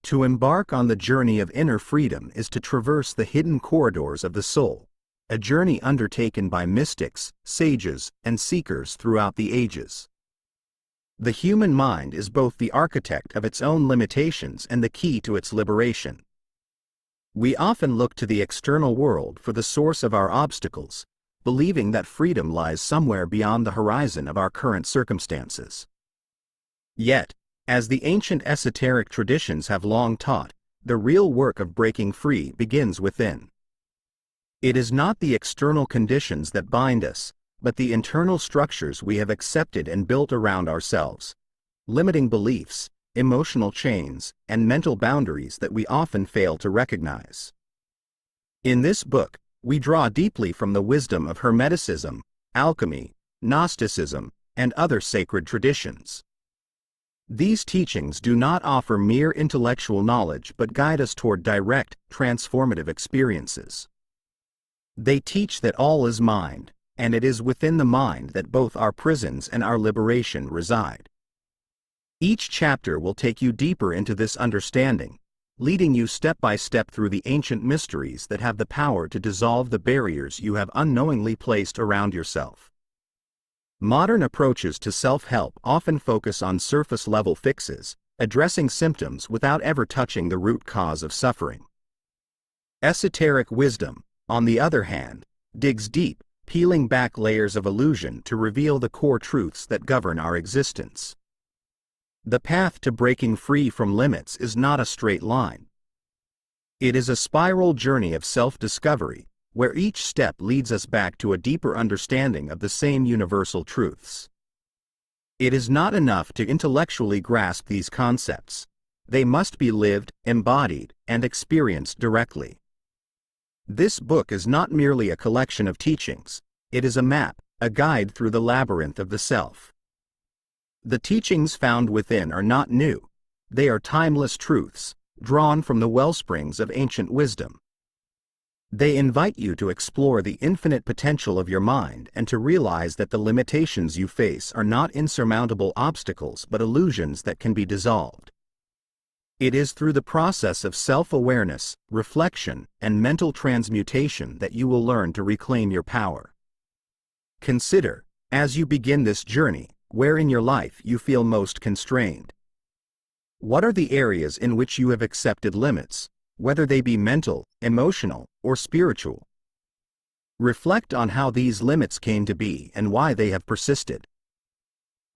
To embark on the journey of inner freedom is to traverse the hidden corridors of the soul, a journey undertaken by mystics, sages, and seekers throughout the ages. The human mind is both the architect of its own limitations and the key to its liberation. We often look to the external world for the source of our obstacles, believing that freedom lies somewhere beyond the horizon of our current circumstances. Yet, as the ancient esoteric traditions have long taught, the real work of breaking free begins within. It is not the external conditions that bind us, but the internal structures we have accepted and built around ourselves, limiting beliefs, emotional chains, and mental boundaries that we often fail to recognize. In this book, we draw deeply from the wisdom of Hermeticism, alchemy, Gnosticism, and other sacred traditions. These teachings do not offer mere intellectual knowledge but guide us toward direct, transformative experiences. They teach that all is mind, and it is within the mind that both our prisons and our liberation reside. Each chapter will take you deeper into this understanding, leading you step by step through the ancient mysteries that have the power to dissolve the barriers you have unknowingly placed around yourself. Modern approaches to self-help often focus on surface-level fixes, addressing symptoms without ever touching the root cause of suffering. Esoteric wisdom, on the other hand, digs deep, peeling back layers of illusion to reveal the core truths that govern our existence. The path to breaking free from limits is not a straight line. It is a spiral journey of self-discovery, where each step leads us back to a deeper understanding of the same universal truths. It is not enough to intellectually grasp these concepts. They must be lived, embodied, and experienced directly. This book is not merely a collection of teachings, it is a map, a guide through the labyrinth of the self. The teachings found within are not new, they are timeless truths, drawn from the wellsprings of ancient wisdom. They invite you to explore the infinite potential of your mind and to realize that the limitations you face are not insurmountable obstacles but illusions that can be dissolved. It is through the process of self-awareness, reflection, and mental transmutation that you will learn to reclaim your power. Consider, as you begin this journey, where in your life you feel most constrained. What are the areas in which you have accepted limits, whether they be mental, emotional, or spiritual? Reflect on how these limits came to be and why they have persisted.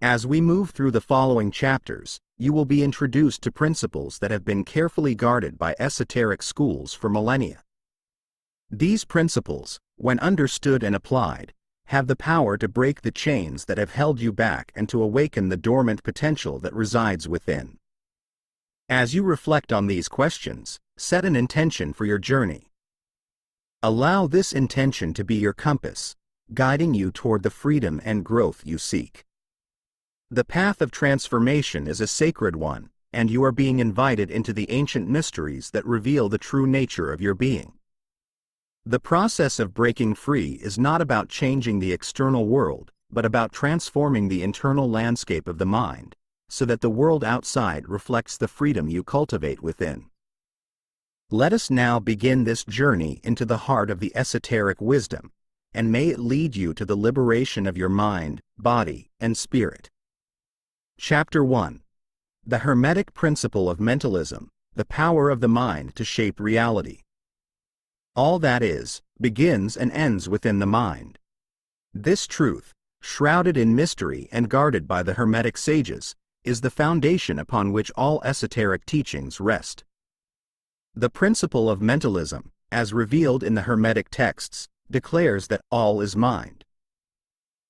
As we move through the following chapters, you will be introduced to principles that have been carefully guarded by esoteric schools for millennia. These principles, when understood and applied, have the power to break the chains that have held you back and to awaken the dormant potential that resides within. As you reflect on these questions, set an intention for your journey. Allow this intention to be your compass, guiding you toward the freedom and growth you seek. The path of transformation is a sacred one, and you are being invited into the ancient mysteries that reveal the true nature of your being. The process of breaking free is not about changing the external world, but about transforming the internal landscape of the mind, so that the world outside reflects the freedom you cultivate within. Let us now begin this journey into the heart of the esoteric wisdom, and may it lead you to the liberation of your mind, body, and spirit. Chapter 1. The Hermetic Principle of Mentalism, the Power of the Mind to Shape Reality. All that is, begins and ends within the mind. This truth, shrouded in mystery and guarded by the Hermetic sages, is the foundation upon which all esoteric teachings rest. The principle of mentalism, as revealed in the Hermetic texts, declares that all is mind.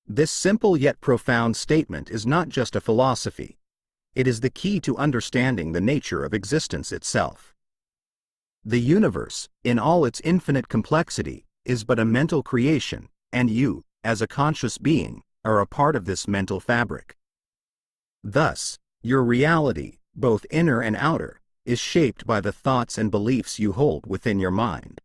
This simple yet profound statement is not just a philosophy. It is the key to understanding the nature of existence itself. The universe, in all its infinite complexity, is but a mental creation, and you, as a conscious being, are a part of this mental fabric. Thus, your reality, both inner and outer, is shaped by the thoughts and beliefs you hold within your mind.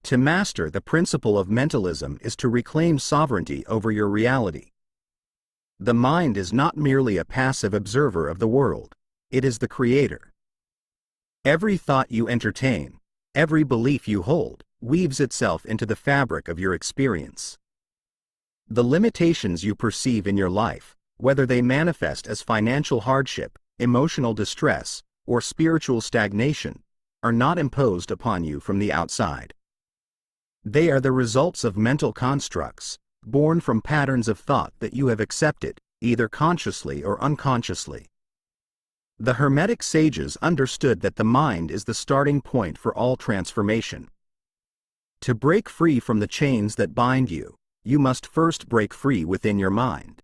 To master the principle of mentalism is to reclaim sovereignty over your reality. The mind is not merely a passive observer of the world, it is the creator. Every thought you entertain, every belief you hold, weaves itself into the fabric of your experience. The limitations you perceive in your life, whether they manifest as financial hardship, emotional distress, or spiritual stagnation, are not imposed upon you from the outside. They are the results of mental constructs, born from patterns of thought that you have accepted, either consciously or unconsciously. The Hermetic sages understood that the mind is the starting point for all transformation. To break free from the chains that bind you, you must first break free within your mind.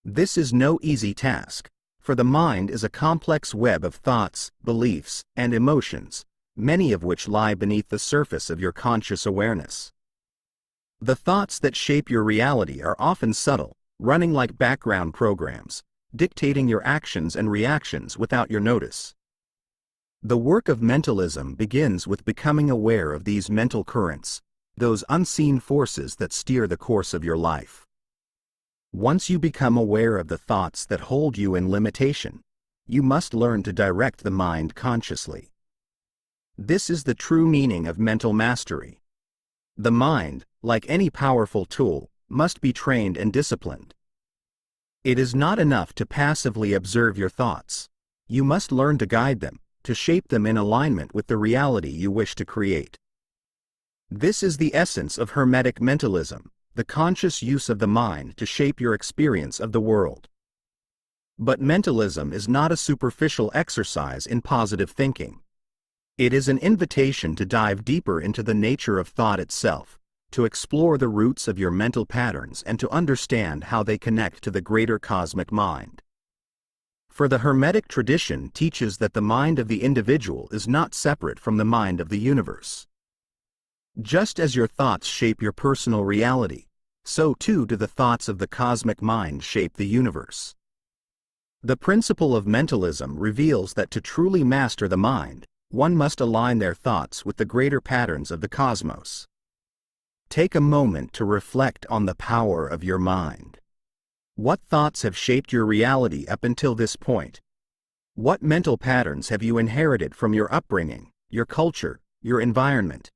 This is no easy task, for the mind is a complex web of thoughts, beliefs, and emotions, many of which lie beneath the surface of your conscious awareness. The thoughts that shape your reality are often subtle, running like background programs, dictating your actions and reactions without your notice. The work of mentalism begins with becoming aware of these mental currents, those unseen forces that steer the course of your life. Once you become aware of the thoughts that hold you in limitation, you must learn to direct the mind consciously. This is the true meaning of mental mastery. The mind, like any powerful tool, must be trained and disciplined. It is not enough to passively observe your thoughts. You must learn to guide them, to shape them in alignment with the reality you wish to create. This is the essence of Hermetic mentalism, the conscious use of the mind to shape your experience of the world. But mentalism is not a superficial exercise in positive thinking. It is an invitation to dive deeper into the nature of thought itself, to explore the roots of your mental patterns and to understand how they connect to the greater cosmic mind. For the Hermetic tradition teaches that the mind of the individual is not separate from the mind of the universe. Just as your thoughts shape your personal reality, so too do the thoughts of the cosmic mind shape the universe. The principle of mentalism reveals that to truly master the mind, one must align their thoughts with the greater patterns of the cosmos. Take a moment to reflect on the power of your mind. What thoughts have shaped your reality up until this point? What mental patterns have you inherited from your upbringing, your culture, your environment?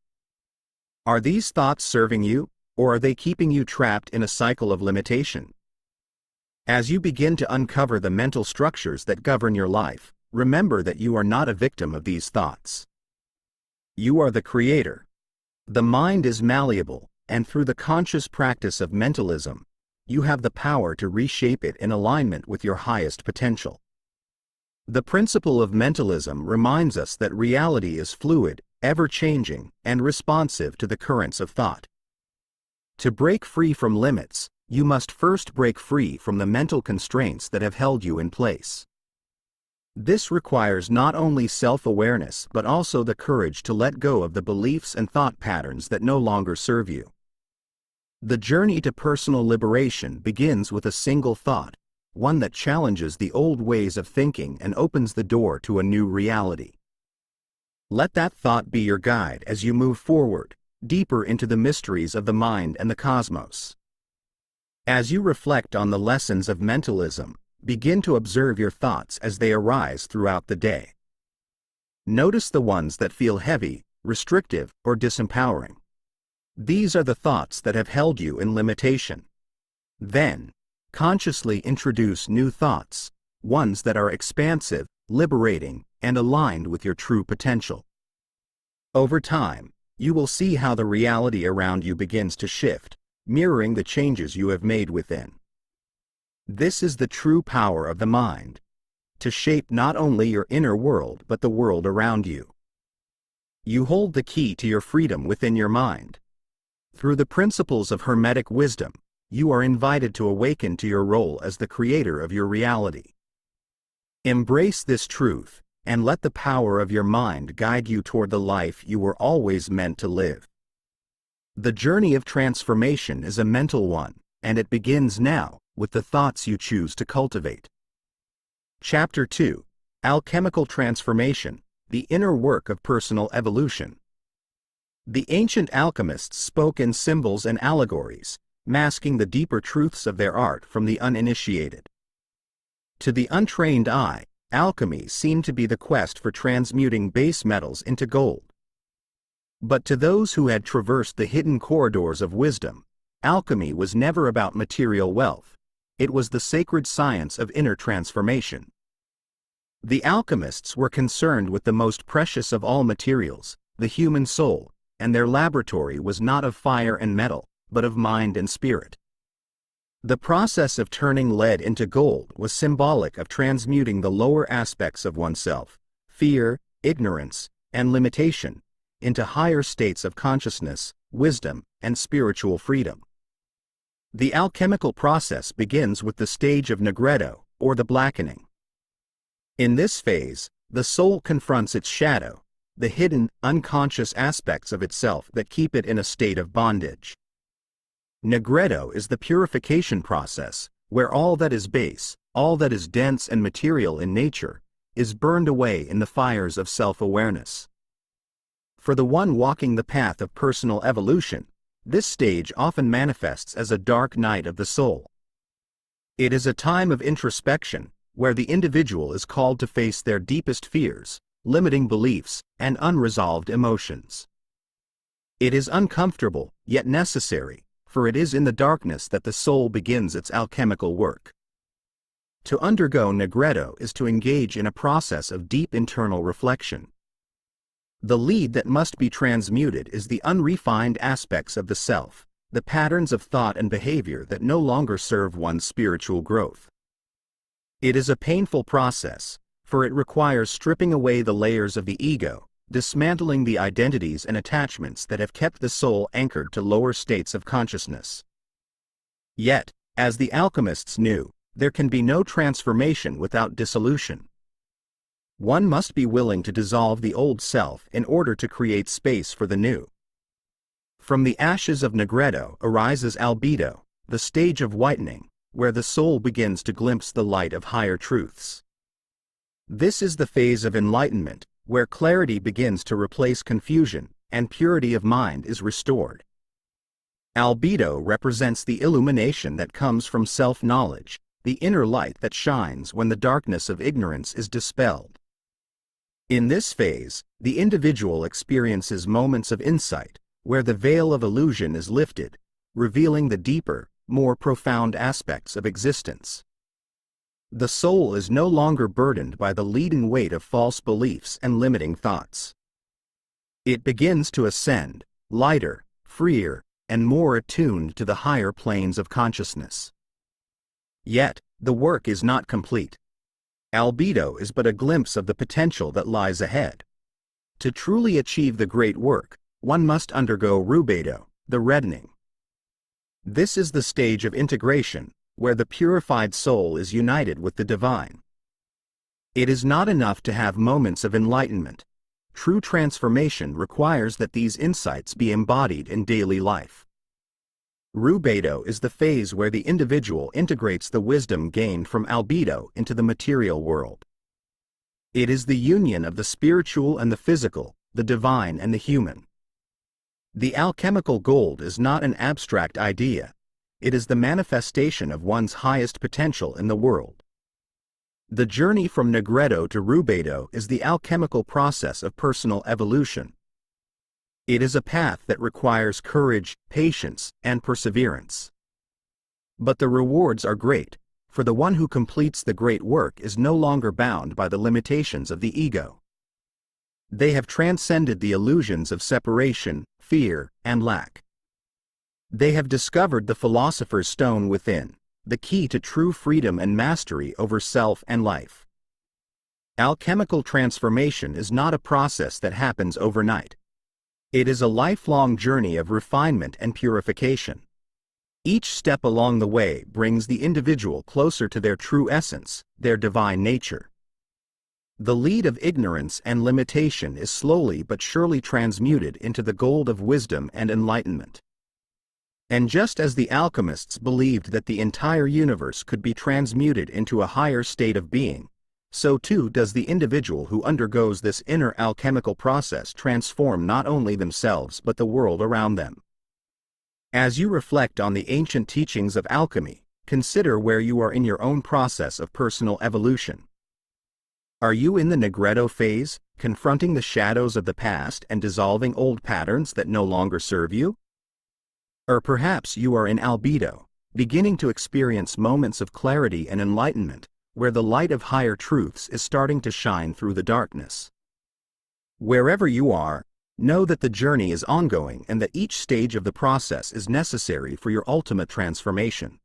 Are these thoughts serving you, or are they keeping you trapped in a cycle of limitation? As you begin to uncover the mental structures that govern your life, remember that you are not a victim of these thoughts. You are the creator. The mind is malleable, and through the conscious practice of mentalism, you have the power to reshape it in alignment with your highest potential. The principle of mentalism reminds us that reality is fluid, ever-changing, and responsive to the currents of thought. To break free from limits, you must first break free from the mental constraints that have held you in place. This requires not only self-awareness but also the courage to let go of the beliefs and thought patterns that no longer serve you. The journey to personal liberation begins with a single thought, one that challenges the old ways of thinking and opens the door to a new reality. Let that thought be your guide as you move forward, deeper into the mysteries of the mind and the cosmos. As you reflect on the lessons of mentalism, begin to observe your thoughts as they arise throughout the day. Notice the ones that feel heavy, restrictive, or disempowering. These are the thoughts that have held you in limitation. Then, consciously introduce new thoughts, ones that are expansive, liberating, and aligned with your true potential. Over time, you will see how the reality around you begins to shift, mirroring the changes you have made within. This is the true power of the mind, to shape not only your inner world but the world around you. You hold the key to your freedom within your mind. Through the principles of Hermetic wisdom, you are invited to awaken to your role as the creator of your reality. Embrace this truth, and let the power of your mind guide you toward the life you were always meant to live. The journey of transformation is a mental one, and it begins now, with the thoughts you choose to cultivate. Chapter 2: Alchemical Transformation, the Inner Work of Personal Evolution. The ancient alchemists spoke in symbols and allegories, masking the deeper truths of their art from the uninitiated. To the untrained eye, alchemy seemed to be the quest for transmuting base metals into gold. But to those who had traversed the hidden corridors of wisdom, alchemy was never about material wealth. It was the sacred science of inner transformation. The alchemists were concerned with the most precious of all materials, the human soul, and their laboratory was not of fire and metal, but of mind and spirit. The process of turning lead into gold was symbolic of transmuting the lower aspects of oneself, fear, ignorance, and limitation, into higher states of consciousness, wisdom, and spiritual freedom. The alchemical process begins with the stage of nigredo, or the blackening. In this phase, the soul confronts its shadow, the hidden, unconscious aspects of itself that keep it in a state of bondage. Nigredo is the purification process, where all that is base, all that is dense and material in nature, is burned away in the fires of self-awareness. For the one walking the path of personal evolution, this stage often manifests as a dark night of the soul. It is a time of introspection, where the individual is called to face their deepest fears, limiting beliefs, and unresolved emotions. It is uncomfortable, yet necessary, for it is in the darkness that the soul begins its alchemical work. To undergo nigredo is to engage in a process of deep internal reflection. The lead that must be transmuted is the unrefined aspects of the self, the patterns of thought and behavior that no longer serve one's spiritual growth. It is a painful process, for it requires stripping away the layers of the ego, dismantling the identities and attachments that have kept the soul anchored to lower states of consciousness. Yet, as the alchemists knew, there can be no transformation without dissolution. One must be willing to dissolve the old self in order to create space for the new. From the ashes of nigredo arises albedo, the stage of whitening, where the soul begins to glimpse the light of higher truths. This is the phase of enlightenment, where clarity begins to replace confusion, and purity of mind is restored. Albedo represents the illumination that comes from self-knowledge, the inner light that shines when the darkness of ignorance is dispelled. In this phase, the individual experiences moments of insight, where the veil of illusion is lifted, revealing the deeper, more profound aspects of existence. The soul is no longer burdened by the leading weight of false beliefs and limiting thoughts. It begins to ascend, lighter, freer, and more attuned to the higher planes of consciousness. Yet, the work is not complete. Albedo is but a glimpse of the potential that lies ahead. To truly achieve the great work, one must undergo rubedo, the reddening. This is the stage of integration, where the purified soul is united with the divine. It is not enough to have moments of enlightenment. True transformation requires that these insights be embodied in daily life. Rubedo is the phase where the individual integrates the wisdom gained from albedo into the material world. It is the union of the spiritual and the physical, the divine and the human. The alchemical gold is not an abstract idea. It is the manifestation of one's highest potential in the world. The journey from nigredo to rubedo is the alchemical process of personal evolution. It is a path that requires courage, patience, and perseverance. But the rewards are great, for the one who completes the great work is no longer bound by the limitations of the ego. They have transcended the illusions of separation, fear, and lack. They have discovered the philosopher's stone within, the key to true freedom and mastery over self and life. Alchemical transformation is not a process that happens overnight. It is a lifelong journey of refinement and purification. Each step along the way brings the individual closer to their true essence, their divine nature. The lead of ignorance and limitation is slowly but surely transmuted into the gold of wisdom and enlightenment. And just as the alchemists believed that the entire universe could be transmuted into a higher state of being, so too does the individual who undergoes this inner alchemical process transform not only themselves but the world around them. As you reflect on the ancient teachings of alchemy, consider where you are in your own process of personal evolution. Are you in the Negretto phase, confronting the shadows of the past and dissolving old patterns that no longer serve you? Or perhaps you are in Albedo, beginning to experience moments of clarity and enlightenment, where the light of higher truths is starting to shine through the darkness. Wherever you are, know that the journey is ongoing and that each stage of the process is necessary for your ultimate transformation.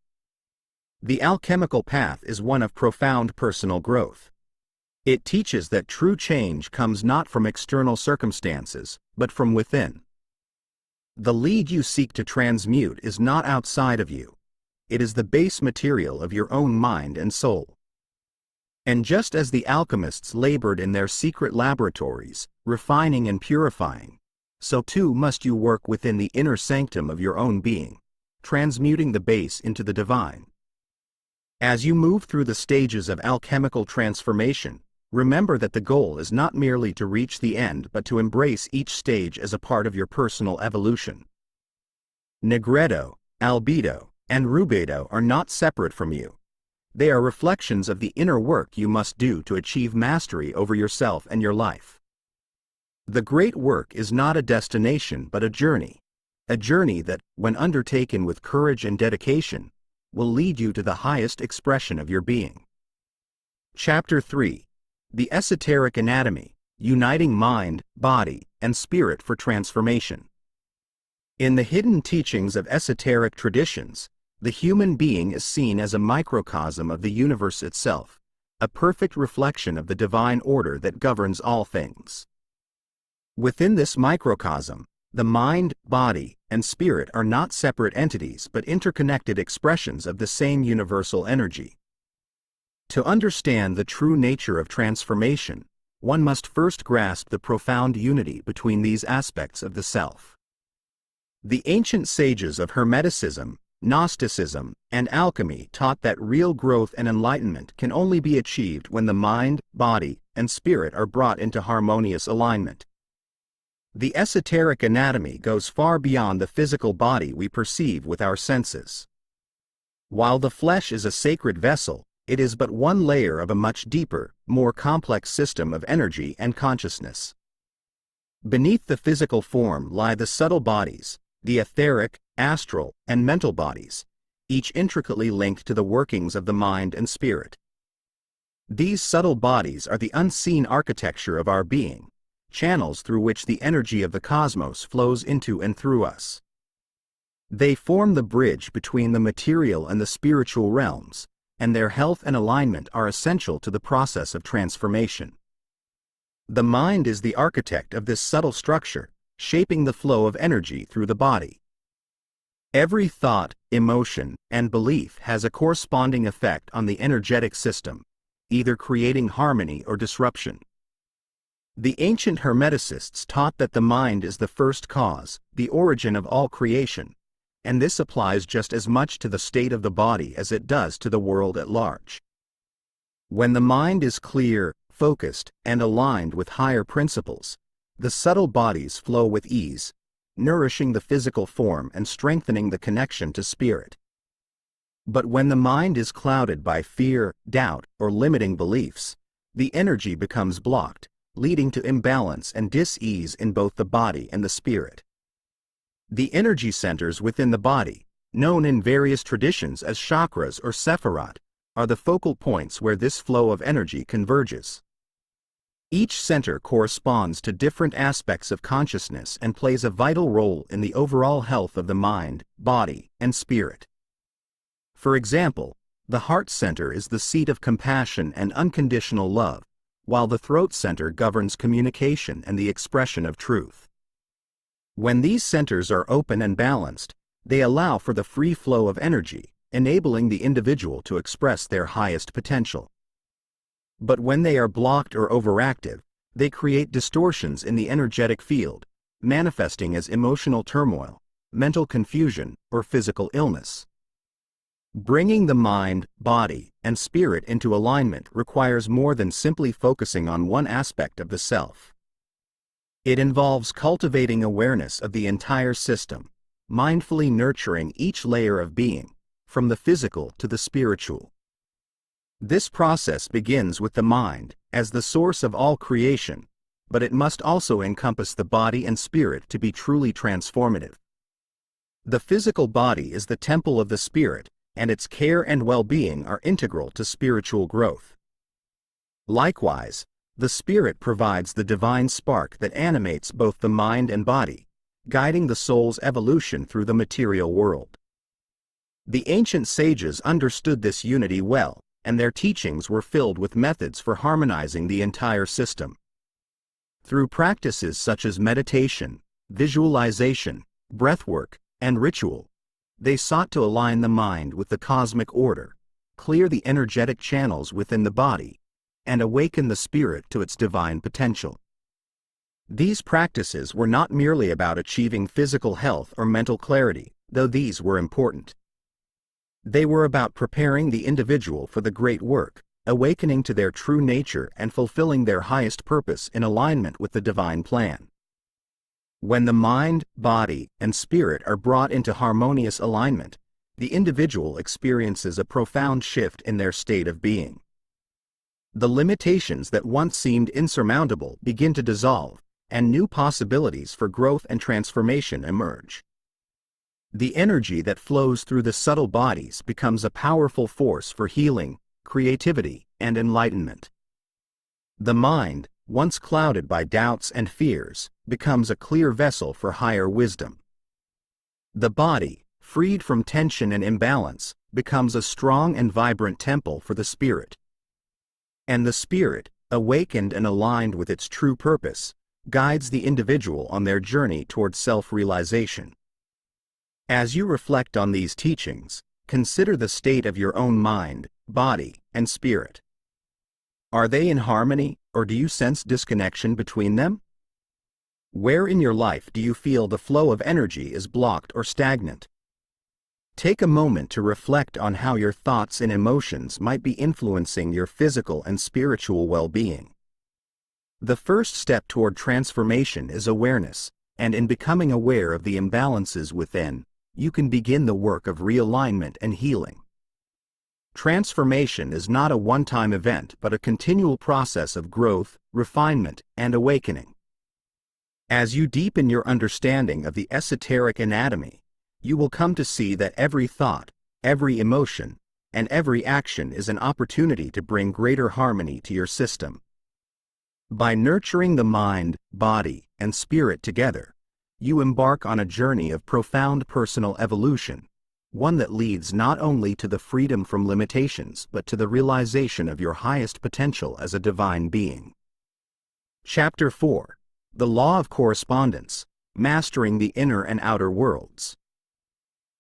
The alchemical path is one of profound personal growth. It teaches that true change comes not from external circumstances, but from within. The lead you seek to transmute is not outside of you. It is the base material of your own mind and soul. And just as the alchemists labored in their secret laboratories, refining and purifying, so too must you work within the inner sanctum of your own being, transmuting the base into the divine. As you move through the stages of alchemical transformation, remember that the goal is not merely to reach the end but to embrace each stage as a part of your personal evolution. Negretto, Albedo, and Rubedo are not separate from you. They are reflections of the inner work you must do to achieve mastery over yourself and your life. The great work is not a destination but a journey that, when undertaken with courage and dedication, will lead you to the highest expression of your being. Chapter 3. The Esoteric Anatomy, Uniting Mind, Body, and Spirit for Transformation. In the hidden teachings of esoteric traditions, the human being is seen as a microcosm of the universe itself, a perfect reflection of the divine order that governs all things. Within this microcosm, the mind, body, and spirit are not separate entities but interconnected expressions of the same universal energy. To understand the true nature of transformation, one must first grasp the profound unity between these aspects of the self. The ancient sages of Hermeticism, Gnosticism, and alchemy taught that real growth and enlightenment can only be achieved when the mind, body, and spirit are brought into harmonious alignment. The esoteric anatomy goes far beyond the physical body we perceive with our senses. While the flesh is a sacred vessel, it is but one layer of a much deeper, more complex system of energy and consciousness. Beneath the physical form lie the subtle bodies, the etheric, astral, and mental bodies, each intricately linked to the workings of the mind and spirit. These subtle bodies are the unseen architecture of our being, channels through which the energy of the cosmos flows into and through us. They form the bridge between the material and the spiritual realms, and their health and alignment are essential to the process of transformation. The mind is the architect of this subtle structure, shaping the flow of energy through the body. Every thought, emotion, and belief has a corresponding effect on the energetic system, either creating harmony or disruption. The ancient Hermeticists taught that the mind is the first cause, the origin of all creation, and this applies just as much to the state of the body as it does to the world at large. When the mind is clear, focused, and aligned with higher principles, the subtle bodies flow with ease, nourishing the physical form and strengthening the connection to spirit. But when the mind is clouded by fear, doubt, or limiting beliefs, the energy becomes blocked, leading to imbalance and dis-ease in both the body and the spirit. The energy centers within the body, known in various traditions as chakras or sephirot, are the focal points where this flow of energy converges. Each center corresponds to different aspects of consciousness and plays a vital role in the overall health of the mind, body, and spirit. For example, the heart center is the seat of compassion and unconditional love, while the throat center governs communication and the expression of truth. When these centers are open and balanced, they allow for the free flow of energy, enabling the individual to express their highest potential. But when they are blocked or overactive, they create distortions in the energetic field, manifesting as emotional turmoil, mental confusion, or physical illness. Bringing the mind, body, and spirit into alignment requires more than simply focusing on one aspect of the self. It involves cultivating awareness of the entire system, mindfully nurturing each layer of being, from the physical to the spiritual. This process begins with the mind, as the source of all creation, but it must also encompass the body and spirit to be truly transformative. The physical body is the temple of the spirit, and its care and well-being are integral to spiritual growth. Likewise, the spirit provides the divine spark that animates both the mind and body, guiding the soul's evolution through the material world. The ancient sages understood this unity well, and their teachings were filled with methods for harmonizing the entire system. Through practices such as meditation, visualization, breathwork, and ritual, they sought to align the mind with the cosmic order, clear the energetic channels within the body, and awaken the spirit to its divine potential. These practices were not merely about achieving physical health or mental clarity, though these were important. They were about preparing the individual for the great work, awakening to their true nature and fulfilling their highest purpose in alignment with the divine plan. When the mind, body, and spirit are brought into harmonious alignment, the individual experiences a profound shift in their state of being. The limitations that once seemed insurmountable begin to dissolve, and new possibilities for growth and transformation emerge. The energy that flows through the subtle bodies becomes a powerful force for healing, creativity, and enlightenment. The mind, once clouded by doubts and fears, becomes a clear vessel for higher wisdom. The body, freed from tension and imbalance, becomes a strong and vibrant temple for the spirit. And the spirit, awakened and aligned with its true purpose, guides the individual on their journey toward self-realization. As you reflect on these teachings, consider the state of your own mind, body, and spirit. Are they in harmony, or do you sense disconnection between them? Where in your life do you feel the flow of energy is blocked or stagnant? Take a moment to reflect on how your thoughts and emotions might be influencing your physical and spiritual well-being. The first step toward transformation is awareness, and in becoming aware of the imbalances within, you can begin the work of realignment and healing. Transformation is not a one-time event but a continual process of growth, refinement, and awakening. As you deepen your understanding of the esoteric anatomy, you will come to see that every thought, every emotion, and every action is an opportunity to bring greater harmony to your system. By nurturing the mind, body, and spirit together, you embark on a journey of profound personal evolution, one that leads not only to the freedom from limitations but to the realization of your highest potential as a divine being. Chapter 4. The Law of Correspondence, Mastering the Inner and Outer Worlds.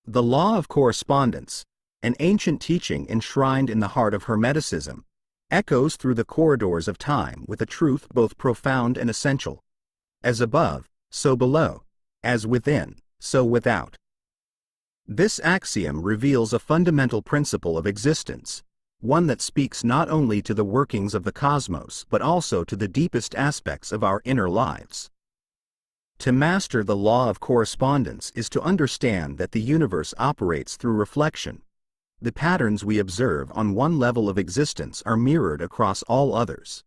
The law of correspondence, an ancient teaching enshrined in the heart of Hermeticism, echoes through the corridors of time with a truth both profound and essential. As above, so below; as within, so without. This axiom reveals a fundamental principle of existence, one that speaks not only to the workings of the cosmos but also to the deepest aspects of our inner lives. To master the law of correspondence is to understand that the universe operates through reflection. The patterns we observe on one level of existence are mirrored across all others.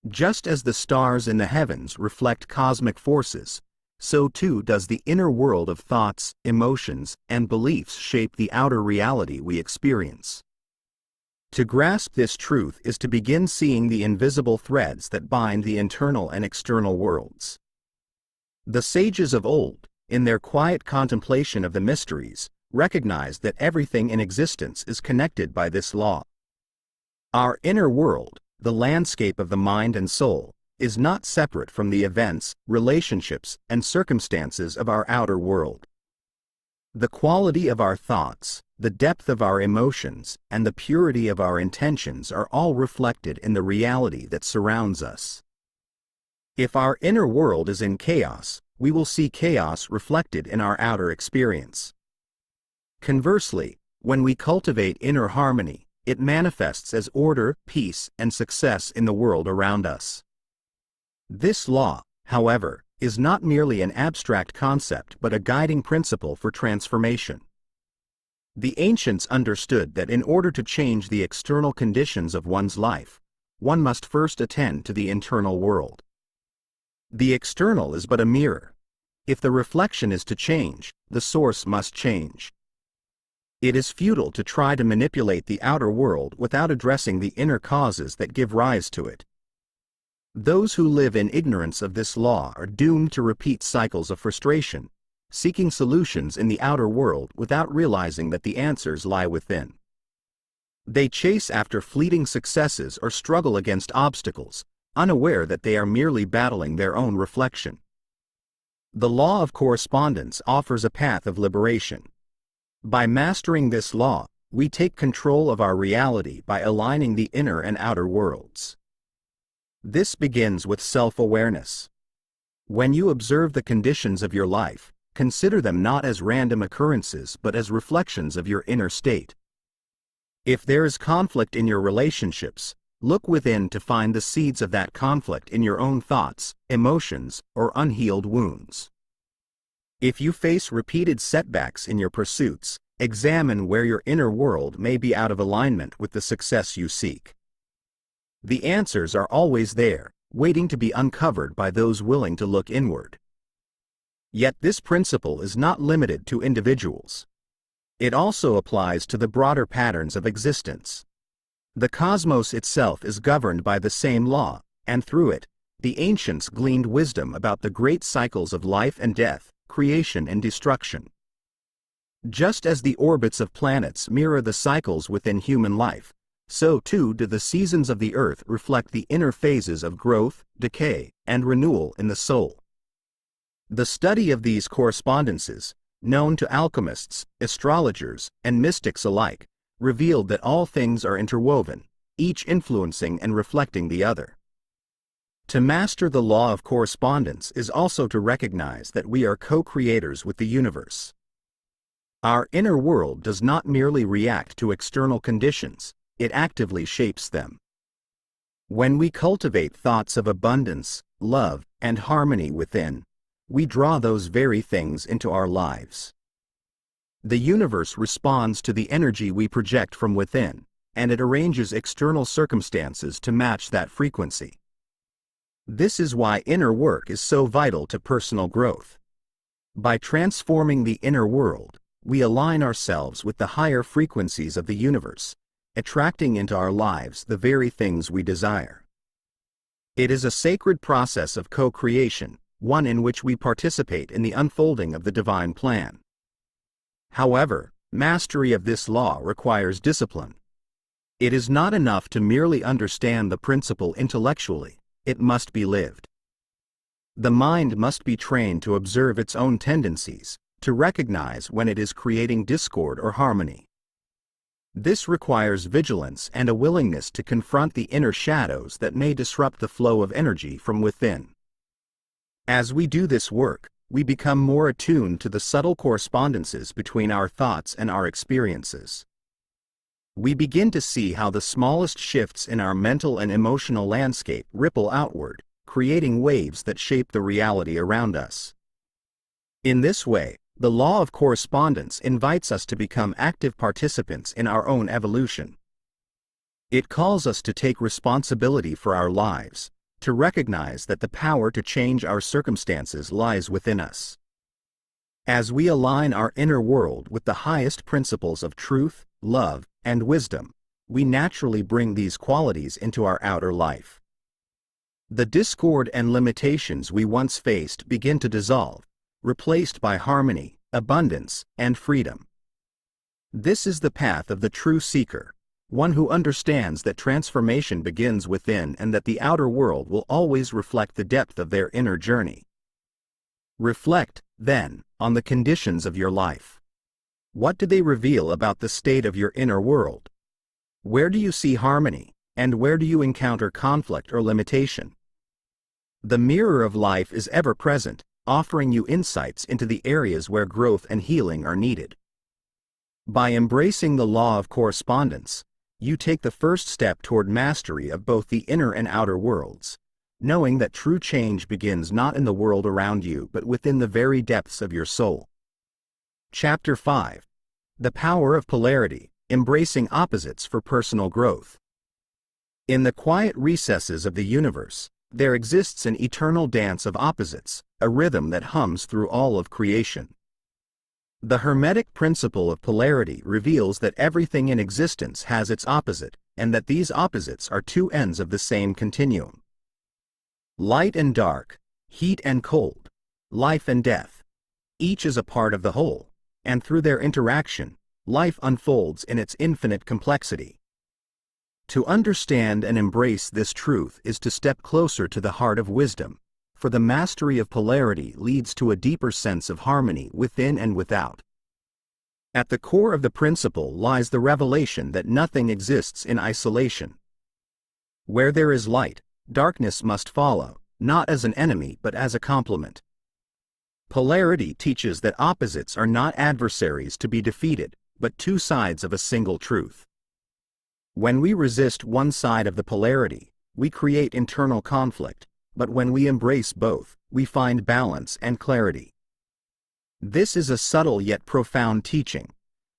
Just as the stars in the heavens reflect cosmic forces, so too does the inner world of thoughts, emotions, and beliefs shape the outer reality we experience. To grasp this truth is to begin seeing the invisible threads that bind the internal and external worlds. The sages of old, in their quiet contemplation of the mysteries, recognized that everything in existence is connected by this law. Our inner world, the landscape of the mind and soul, is not separate from the events, relationships, and circumstances of our outer world. The quality of our thoughts, the depth of our emotions, and the purity of our intentions are all reflected in the reality that surrounds us. If our inner world is in chaos, we will see chaos reflected in our outer experience. Conversely, when we cultivate inner harmony, it manifests as order, peace, and success in the world around us. This law, however, is not merely an abstract concept but a guiding principle for transformation. The ancients understood that in order to change the external conditions of one's life, one must first attend to the internal world. The external is but a mirror. If the reflection is to change, the source must change. It is futile to try to manipulate the outer world without addressing the inner causes that give rise to it. Those who live in ignorance of this law are doomed to repeat cycles of frustration, seeking solutions in the outer world without realizing that the answers lie within. They chase after fleeting successes or struggle against obstacles, unaware that they are merely battling their own reflection. The law of correspondence offers a path of liberation. By mastering this law, we take control of our reality by aligning the inner and outer worlds. This begins with self-awareness. When you observe the conditions of your life, consider them not as random occurrences but as reflections of your inner state. If there is conflict in your relationships, look within to find the seeds of that conflict in your own thoughts, emotions, or unhealed wounds. If you face repeated setbacks in your pursuits, examine where your inner world may be out of alignment with the success you seek. The answers are always there, waiting to be uncovered by those willing to look inward. Yet this principle is not limited to individuals. It also applies to the broader patterns of existence. The cosmos itself is governed by the same law, and through it, the ancients gleaned wisdom about the great cycles of life and death, creation and destruction. Just as the orbits of planets mirror the cycles within human life, so too do the seasons of the earth reflect the inner phases of growth, decay, and renewal in the soul. The study of these correspondences, known to alchemists, astrologers, and mystics alike, revealed that all things are interwoven, each influencing and reflecting the other. To master the law of correspondence is also to recognize that we are co-creators with the universe. Our inner world does not merely react to external conditions, it actively shapes them. When we cultivate thoughts of abundance, love, and harmony within, we draw those very things into our lives. The universe responds to the energy we project from within, and it arranges external circumstances to match that frequency. This is why inner work is so vital to personal growth. By transforming the inner world, we align ourselves with the higher frequencies of the universe, attracting into our lives the very things we desire. It is a sacred process of co-creation, one in which we participate in the unfolding of the divine plan. However, mastery of this law requires discipline. It is not enough to merely understand the principle intellectually, it must be lived. The mind must be trained to observe its own tendencies, to recognize when it is creating discord or harmony. This requires vigilance and a willingness to confront the inner shadows that may disrupt the flow of energy from within. As we do this work, we become more attuned to the subtle correspondences between our thoughts and our experiences. We begin to see how the smallest shifts in our mental and emotional landscape ripple outward, creating waves that shape the reality around us. In this way, the law of correspondence invites us to become active participants in our own evolution. It calls us to take responsibility for our lives, to recognize that the power to change our circumstances lies within us. As we align our inner world with the highest principles of truth, love, and wisdom, we naturally bring these qualities into our outer life. The discord and limitations we once faced begin to dissolve, replaced by harmony, abundance, and freedom. This is the path of the true seeker, one who understands that transformation begins within and that the outer world will always reflect the depth of their inner journey. Reflect, then, on the conditions of your life. What do they reveal about the state of your inner world? Where do you see harmony, and where do you encounter conflict or limitation? The mirror of life is ever present, offering you insights into the areas where growth and healing are needed. By embracing the law of correspondence, you take the first step toward mastery of both the inner and outer worlds, knowing that true change begins not in the world around you but within the very depths of your soul. Chapter 5. The Power of Polarity, Embracing Opposites for Personal Growth. In the quiet recesses of the universe, there exists an eternal dance of opposites, a rhythm that hums through all of creation. The Hermetic principle of polarity reveals that everything in existence has its opposite, and that these opposites are two ends of the same continuum. Light and dark, heat and cold, life and death. Each is a part of the whole, and through their interaction, life unfolds in its infinite complexity. To understand and embrace this truth is to step closer to the heart of wisdom, for the mastery of polarity leads to a deeper sense of harmony within and without. At the core of the principle lies the revelation that nothing exists in isolation. Where there is light, darkness must follow, not as an enemy but as a complement. Polarity teaches that opposites are not adversaries to be defeated, but two sides of a single truth. When we resist one side of the polarity, we create internal conflict, but when we embrace both, we find balance and clarity. This is a subtle yet profound teaching,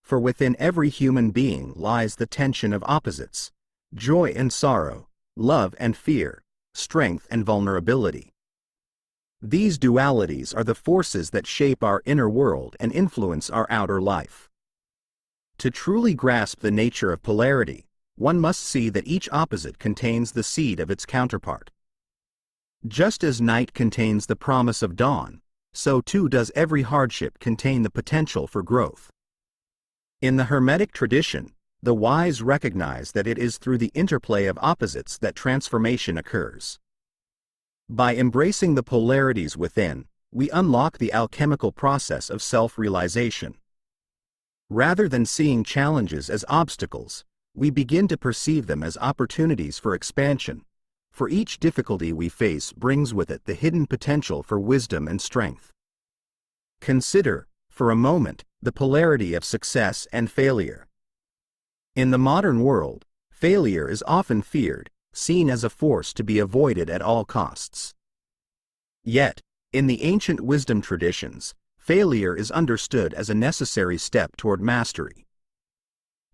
for within every human being lies the tension of opposites: joy and sorrow, love and fear, strength and vulnerability. These dualities are the forces that shape our inner world and influence our outer life. To truly grasp the nature of polarity, one must see that each opposite contains the seed of its counterpart. Just as night contains the promise of dawn, so too does every hardship contain the potential for growth. In the Hermetic tradition, the wise recognize that it is through the interplay of opposites that transformation occurs. By embracing the polarities within, we unlock the alchemical process of self-realization. Rather than seeing challenges as obstacles, we begin to perceive them as opportunities for expansion, for each difficulty we face brings with it the hidden potential for wisdom and strength. Consider, for a moment, the polarity of success and failure. In the modern world, failure is often feared, seen as a force to be avoided at all costs. Yet, in the ancient wisdom traditions, failure is understood as a necessary step toward mastery.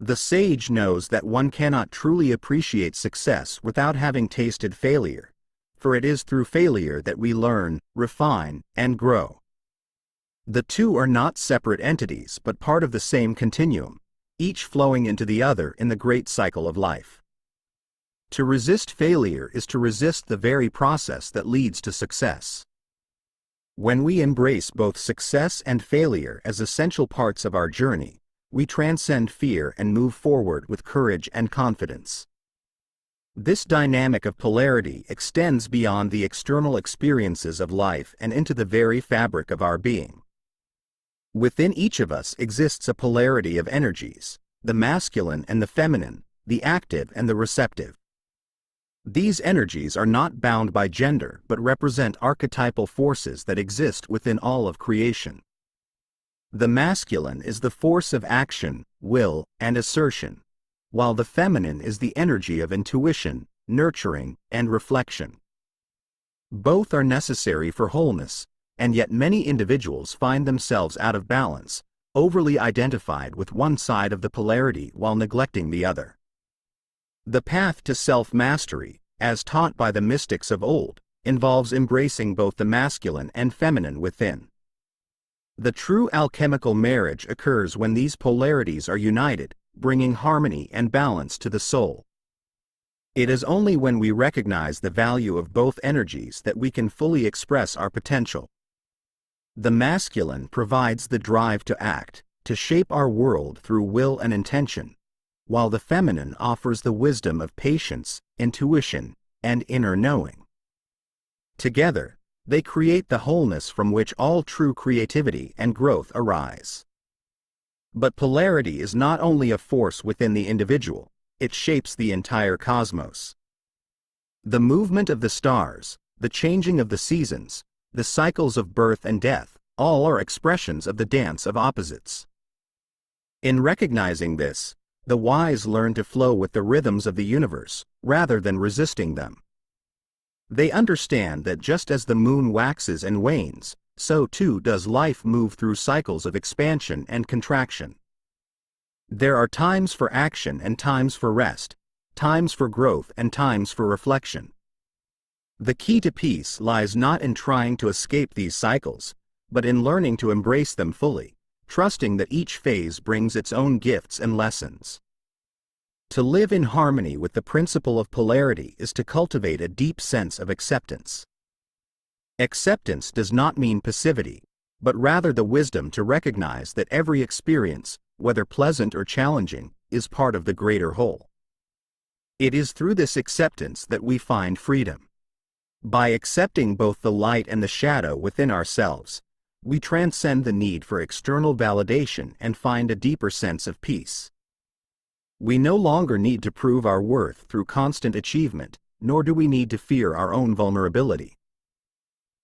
The sage knows that one cannot truly appreciate success without having tasted failure, for it is through failure that we learn, refine, and grow. The two are not separate entities but part of the same continuum, each flowing into the other in the great cycle of life. To resist failure is to resist the very process that leads to success. When we embrace both success and failure as essential parts of our journey, we transcend fear and move forward with courage and confidence. This dynamic of polarity extends beyond the external experiences of life and into the very fabric of our being. Within each of us exists a polarity of energies, the masculine and the feminine, the active and the receptive. These energies are not bound by gender but represent archetypal forces that exist within all of creation. The masculine is the force of action, will, and assertion, while the feminine is the energy of intuition, nurturing, and reflection. Both are necessary for wholeness, and yet many individuals find themselves out of balance, overly identified with one side of the polarity while neglecting the other. The path to self-mastery, as taught by the mystics of old, involves embracing both the masculine and feminine within. The true alchemical marriage occurs when these polarities are united, bringing harmony and balance to the soul. It is only when we recognize the value of both energies that we can fully express our potential. The masculine provides the drive to act, to shape our world through will and intention, while the feminine offers the wisdom of patience, intuition, and inner knowing. Together, they create the wholeness from which all true creativity and growth arise. But polarity is not only a force within the individual, it shapes the entire cosmos. The movement of the stars, the changing of the seasons, the cycles of birth and death, all are expressions of the dance of opposites. In recognizing this, the wise learn to flow with the rhythms of the universe, rather than resisting them. They understand that just as the moon waxes and wanes, so too does life move through cycles of expansion and contraction. There are times for action and times for rest, times for growth and times for reflection. The key to peace lies not in trying to escape these cycles, but in learning to embrace them fully, trusting that each phase brings its own gifts and lessons. To live in harmony with the principle of polarity is to cultivate a deep sense of acceptance. Acceptance does not mean passivity, but rather the wisdom to recognize that every experience, whether pleasant or challenging, is part of the greater whole. It is through this acceptance that we find freedom. By accepting both the light and the shadow within ourselves, we transcend the need for external validation and find a deeper sense of peace. We no longer need to prove our worth through constant achievement, nor do we need to fear our own vulnerability.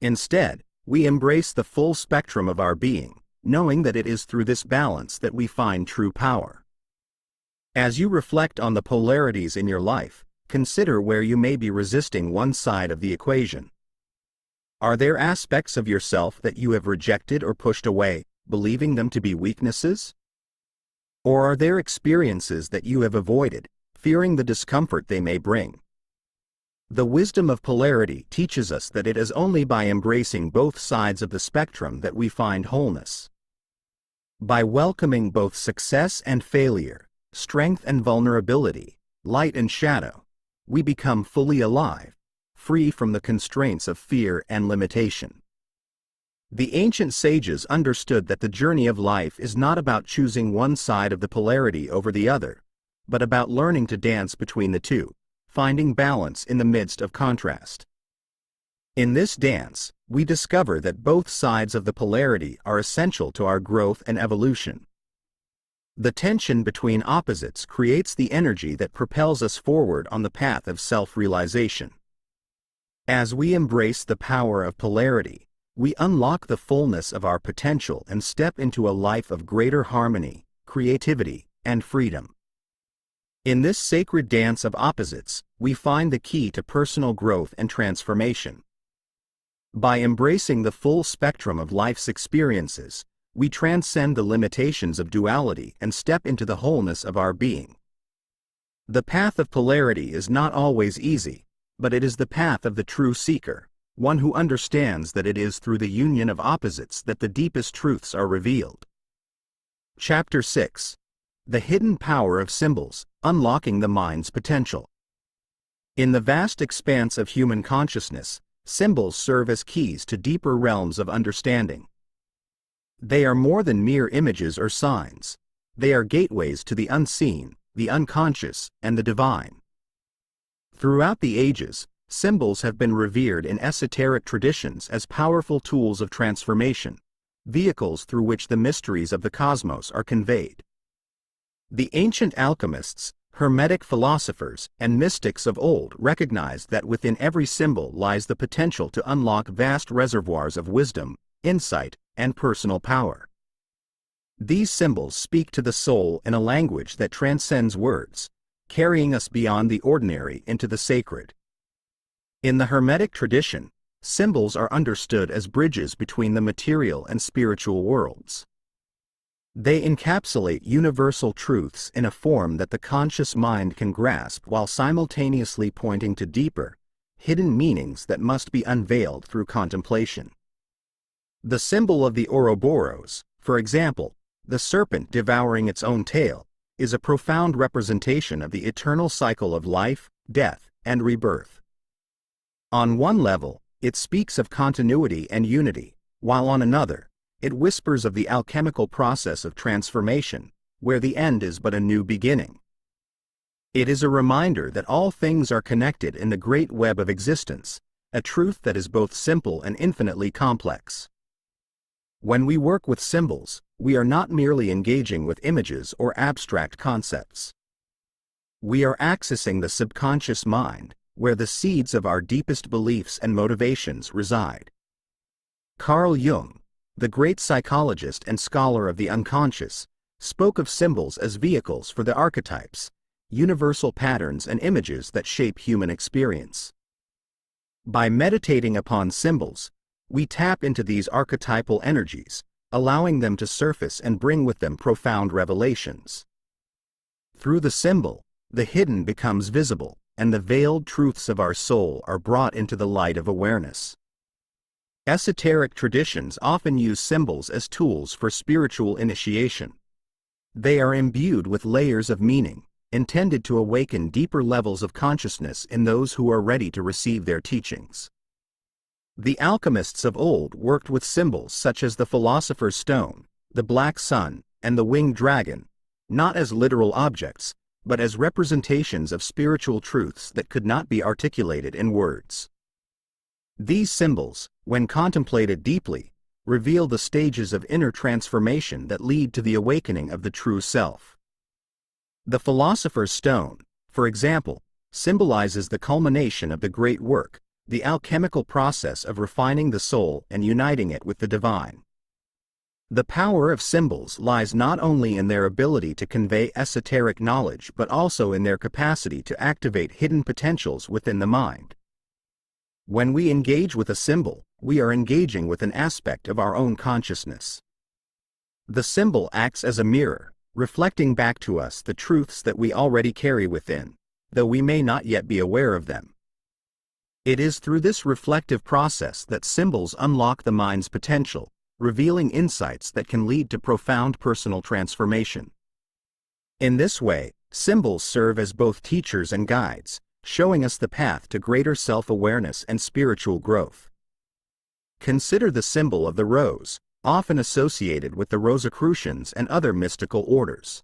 Instead, we embrace the full spectrum of our being, knowing that it is through this balance that we find true power. As you reflect on the polarities in your life, consider where you may be resisting one side of the equation. Are there aspects of yourself that you have rejected or pushed away, believing them to be weaknesses? Or are there experiences that you have avoided, fearing the discomfort they may bring? The wisdom of polarity teaches us that it is only by embracing both sides of the spectrum that we find wholeness. By welcoming both success and failure, strength and vulnerability, light and shadow, we become fully alive, free from the constraints of fear and limitation. The ancient sages understood that the journey of life is not about choosing one side of the polarity over the other, but about learning to dance between the two, finding balance in the midst of contrast. In this dance, we discover that both sides of the polarity are essential to our growth and evolution. The tension between opposites creates the energy that propels us forward on the path of self-realization. As we embrace the power of polarity, we unlock the fullness of our potential and step into a life of greater harmony, creativity, and freedom. In this sacred dance of opposites, we find the key to personal growth and transformation. By embracing the full spectrum of life's experiences, we transcend the limitations of duality and step into the wholeness of our being. The path of polarity is not always easy, but it is the path of the true seeker, one who understands that it is through the union of opposites that the deepest truths are revealed. Chapter 6. The Hidden Power of Symbols, Unlocking the Mind's Potential. In the vast expanse of human consciousness, symbols serve as keys to deeper realms of understanding. They are more than mere images or signs. They are gateways to the unseen, the unconscious, and the divine. Throughout the ages, symbols have been revered in esoteric traditions as powerful tools of transformation, vehicles through which the mysteries of the cosmos are conveyed. The ancient alchemists, Hermetic philosophers, and mystics of old recognized that within every symbol lies the potential to unlock vast reservoirs of wisdom, insight, and personal power. These symbols speak to the soul in a language that transcends words, carrying us beyond the ordinary into the sacred. In the Hermetic tradition, symbols are understood as bridges between the material and spiritual worlds. They encapsulate universal truths in a form that the conscious mind can grasp while simultaneously pointing to deeper, hidden meanings that must be unveiled through contemplation. The symbol of the Ouroboros, for example, the serpent devouring its own tail, is a profound representation of the eternal cycle of life, death, and rebirth. On one level, it speaks of continuity and unity, while on another, it whispers of the alchemical process of transformation, where the end is but a new beginning. It is a reminder that all things are connected in the great web of existence, a truth that is both simple and infinitely complex. When we work with symbols, we are not merely engaging with images or abstract concepts. We are accessing the subconscious mind, where the seeds of our deepest beliefs and motivations reside. Carl Jung, the great psychologist and scholar of the unconscious, spoke of symbols as vehicles for the archetypes, universal patterns and images that shape human experience. By meditating upon symbols, we tap into these archetypal energies, allowing them to surface and bring with them profound revelations. Through the symbol, the hidden becomes visible, and the veiled truths of our soul are brought into the light of awareness. Esoteric traditions often use symbols as tools for spiritual initiation. They are imbued with layers of meaning, intended to awaken deeper levels of consciousness in those who are ready to receive their teachings. The alchemists of old worked with symbols such as the philosopher's stone, the black sun, and the winged dragon, not as literal objects, but as representations of spiritual truths that could not be articulated in words. These symbols, when contemplated deeply, reveal the stages of inner transformation that lead to the awakening of the true self. The philosopher's stone, for example, symbolizes the culmination of the great work, the alchemical process of refining the soul and uniting it with the divine. The power of symbols lies not only in their ability to convey esoteric knowledge but also in their capacity to activate hidden potentials within the mind. When we engage with a symbol, we are engaging with an aspect of our own consciousness. The symbol acts as a mirror, reflecting back to us the truths that we already carry within, though we may not yet be aware of them. It is through this reflective process that symbols unlock the mind's potential, revealing insights that can lead to profound personal transformation. In this way, symbols serve as both teachers and guides, showing us the path to greater self-awareness and spiritual growth. Consider the symbol of the rose, often associated with the Rosicrucians and other mystical orders.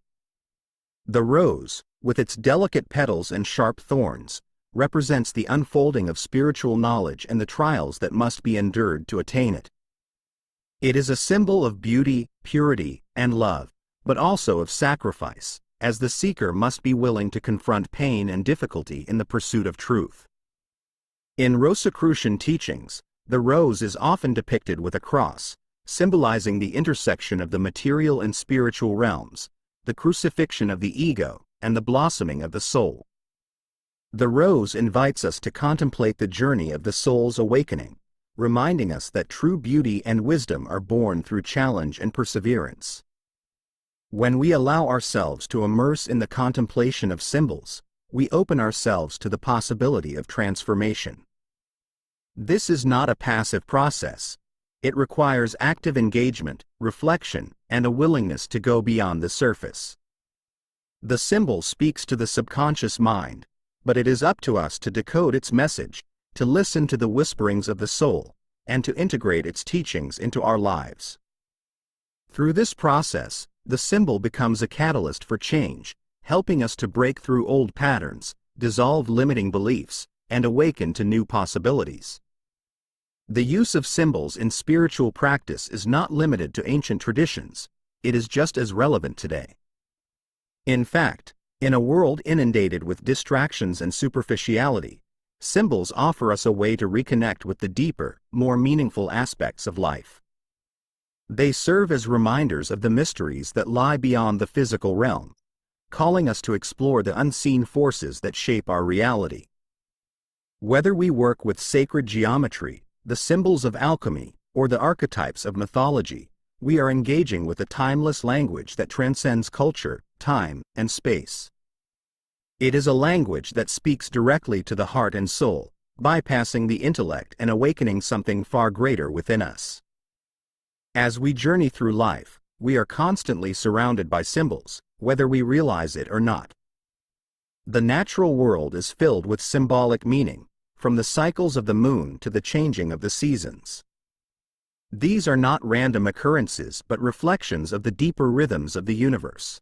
The rose, with its delicate petals and sharp thorns, represents the unfolding of spiritual knowledge and the trials that must be endured to attain it. It is a symbol of beauty, purity, and love, but also of sacrifice, as the seeker must be willing to confront pain and difficulty in the pursuit of truth. In Rosicrucian teachings, the rose is often depicted with a cross, symbolizing the intersection of the material and spiritual realms, the crucifixion of the ego, and the blossoming of the soul. The rose invites us to contemplate the journey of the soul's awakening, reminding us that true beauty and wisdom are born through challenge and perseverance. When we allow ourselves to immerse in the contemplation of symbols, we open ourselves to the possibility of transformation. This is not a passive process. It requires active engagement, reflection, and a willingness to go beyond the surface. The symbol speaks to the subconscious mind, but it is up to us to decode its message, to listen to the whisperings of the soul, and to integrate its teachings into our lives. Through this process, the symbol becomes a catalyst for change, helping us to break through old patterns, dissolve limiting beliefs, and awaken to new possibilities. The use of symbols in spiritual practice is not limited to ancient traditions, it is just as relevant today. In fact, in a world inundated with distractions and superficiality, symbols offer us a way to reconnect with the deeper, more meaningful aspects of life. They serve as reminders of the mysteries that lie beyond the physical realm, calling us to explore the unseen forces that shape our reality. Whether we work with sacred geometry, the symbols of alchemy, or the archetypes of mythology, we are engaging with a timeless language that transcends culture, time, and space. It is a language that speaks directly to the heart and soul, bypassing the intellect and awakening something far greater within us. As we journey through life, we are constantly surrounded by symbols, whether we realize it or not. The natural world is filled with symbolic meaning, from the cycles of the moon to the changing of the seasons. These are not random occurrences but reflections of the deeper rhythms of the universe.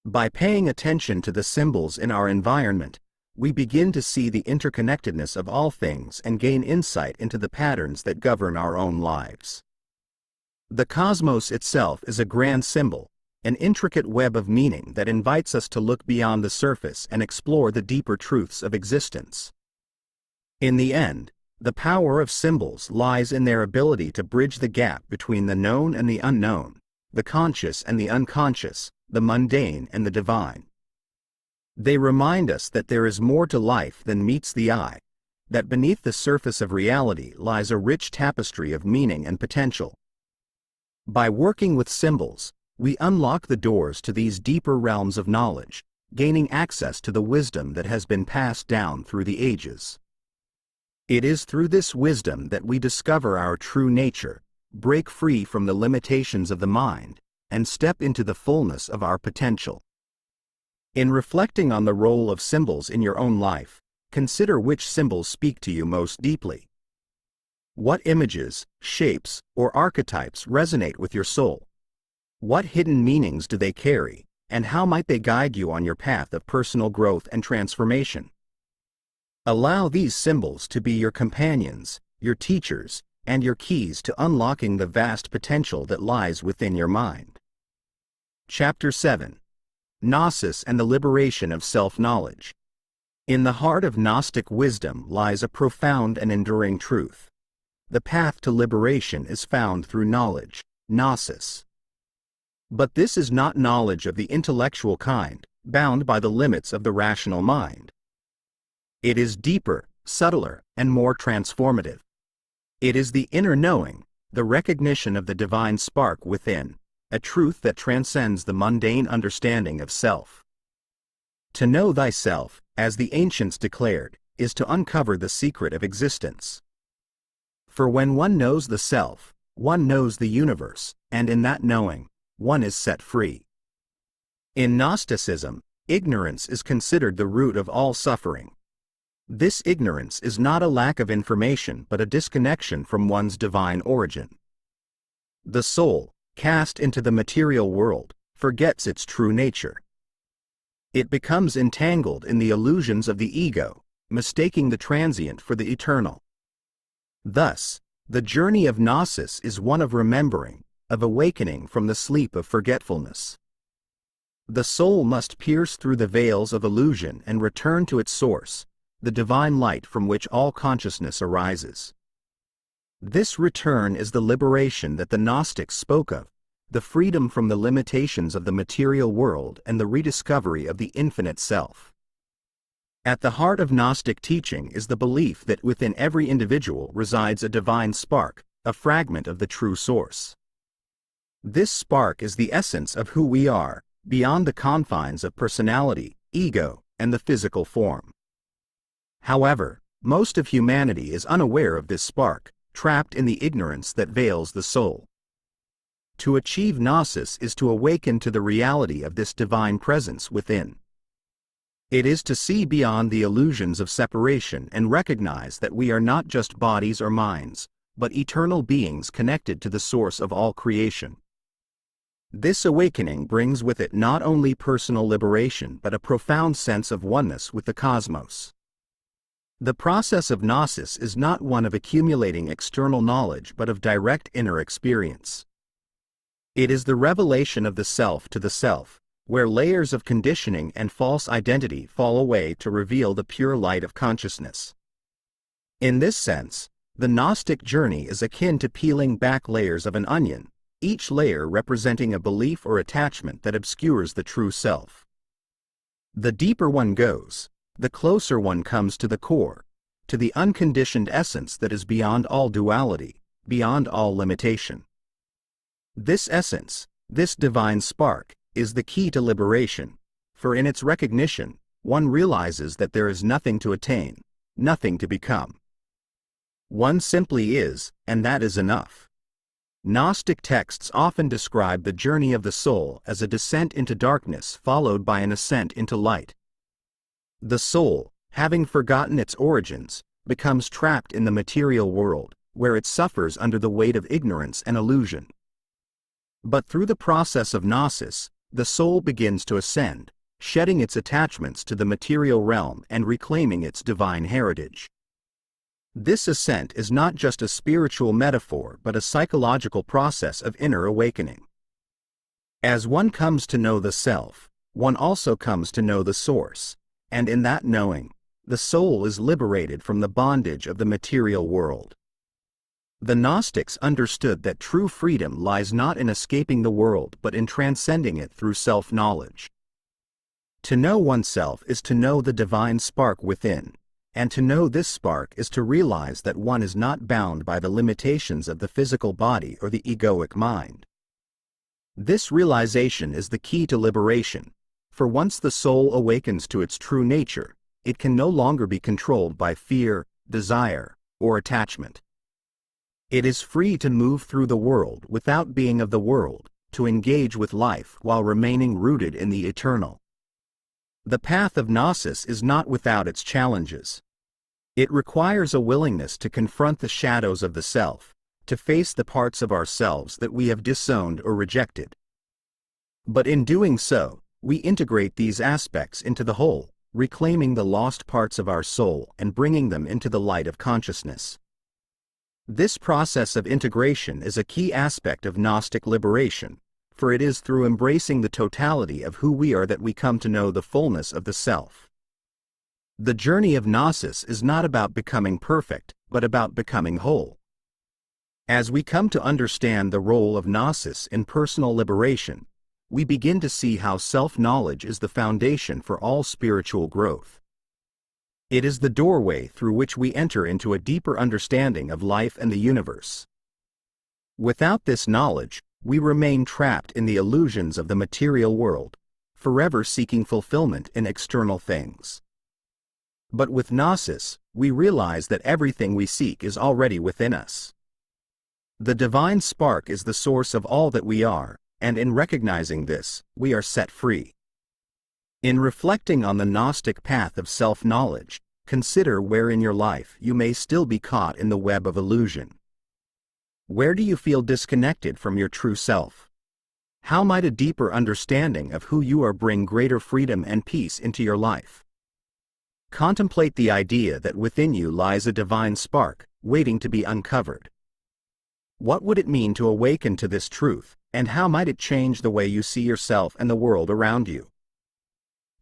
By paying attention to the symbols in our environment, we begin to see the interconnectedness of all things and gain insight into the patterns that govern our own lives. The cosmos itself is a grand symbol, an intricate web of meaning that invites us to look beyond the surface and explore the deeper truths of existence. In the end, the power of symbols lies in their ability to bridge the gap between the known and the unknown, the conscious and the unconscious, the mundane and the divine. They remind us that there is more to life than meets the eye, that beneath the surface of reality lies a rich tapestry of meaning and potential. By working with symbols, we unlock the doors to these deeper realms of knowledge, gaining access to the wisdom that has been passed down through the ages. It is through this wisdom that we discover our true nature, break free from the limitations of the mind, and step into the fullness of our potential. In reflecting on the role of symbols in your own life, consider which symbols speak to you most deeply. What images, shapes, or archetypes resonate with your soul? What hidden meanings do they carry, and how might they guide you on your path of personal growth and transformation? Allow these symbols to be your companions, your teachers, and your keys to unlocking the vast potential that lies within your mind. Chapter 7. Gnosis and the Liberation of Self-Knowledge. In the heart of Gnostic wisdom lies a profound and enduring truth. The path to liberation is found through knowledge, Gnosis. But this is not knowledge of the intellectual kind, bound by the limits of the rational mind. It is deeper, subtler, and more transformative. It is the inner knowing, the recognition of the divine spark within, a truth that transcends the mundane understanding of self. To know thyself, as the ancients declared, is to uncover the secret of existence. For when one knows the self, one knows the universe, and in that knowing, one is set free. In Gnosticism, ignorance is considered the root of all suffering. This ignorance is not a lack of information but a disconnection from one's divine origin. The soul, cast into the material world, forgets its true nature. It becomes entangled in the illusions of the ego, mistaking the transient for the eternal. Thus, the journey of Gnosis is one of remembering, of awakening from the sleep of forgetfulness. The soul must pierce through the veils of illusion and return to its source, the divine light from which all consciousness arises. This return is the liberation that the Gnostics spoke of, the freedom from the limitations of the material world and the rediscovery of the infinite self. At the heart of Gnostic teaching is the belief that within every individual resides a divine spark, a fragment of the true source. This spark is the essence of who we are, beyond the confines of personality, ego, and the physical form. However, most of humanity is unaware of this spark, trapped in the ignorance that veils the soul. To achieve Gnosis is to awaken to the reality of this divine presence within. It is to see beyond the illusions of separation and recognize that we are not just bodies or minds, but eternal beings connected to the source of all creation. This awakening brings with it not only personal liberation but a profound sense of oneness with the cosmos. The process of Gnosis is not one of accumulating external knowledge but of direct inner experience. It is the revelation of the self to the self, where layers of conditioning and false identity fall away to reveal the pure light of consciousness. In this sense, the Gnostic journey is akin to peeling back layers of an onion, each layer representing a belief or attachment that obscures the true self. The deeper one goes, the closer one comes to the core, to the unconditioned essence that is beyond all duality, beyond all limitation. This essence, this divine spark, is the key to liberation, for in its recognition, one realizes that there is nothing to attain, nothing to become. One simply is, and that is enough. Gnostic texts often describe the journey of the soul as a descent into darkness followed by an ascent into light. The soul, having forgotten its origins, becomes trapped in the material world, where it suffers under the weight of ignorance and illusion. But through the process of Gnosis, the soul begins to ascend, shedding its attachments to the material realm and reclaiming its divine heritage. This ascent is not just a spiritual metaphor but a psychological process of inner awakening. As one comes to know the self, one also comes to know the source, and in that knowing, the soul is liberated from the bondage of the material world. The Gnostics understood that true freedom lies not in escaping the world but in transcending it through self-knowledge. To know oneself is to know the divine spark within, and to know this spark is to realize that one is not bound by the limitations of the physical body or the egoic mind. This realization is the key to liberation, For once the soul awakens to its true nature, it can no longer be controlled by fear, desire, or attachment. It is free to move through the world without being of the world, to engage with life while remaining rooted in the eternal. The path of Gnosis is not without its challenges. It requires a willingness to confront the shadows of the self, to face the parts of ourselves that we have disowned or rejected. But in doing so, we integrate these aspects into the whole, reclaiming the lost parts of our soul and bringing them into the light of consciousness. This process of integration is a key aspect of Gnostic liberation, for it is through embracing the totality of who we are that we come to know the fullness of the self. The journey of Gnosis is not about becoming perfect, but about becoming whole. As we come to understand the role of Gnosis in personal liberation, we begin to see how self-knowledge is the foundation for all spiritual growth. It is the doorway through which we enter into a deeper understanding of life and the universe. Without this knowledge, we remain trapped in the illusions of the material world, forever seeking fulfillment in external things. But with Gnosis, we realize that everything we seek is already within us. The divine spark is the source of all that we are, and in recognizing this, we are set free. In reflecting on the Gnostic path of self-knowledge, consider where in your life you may still be caught in the web of illusion. Where do you feel disconnected from your true self? How might a deeper understanding of who you are bring greater freedom and peace into your life? Contemplate the idea that within you lies a divine spark, waiting to be uncovered. What would it mean to awaken to this truth, and how might it change the way you see yourself and the world around you?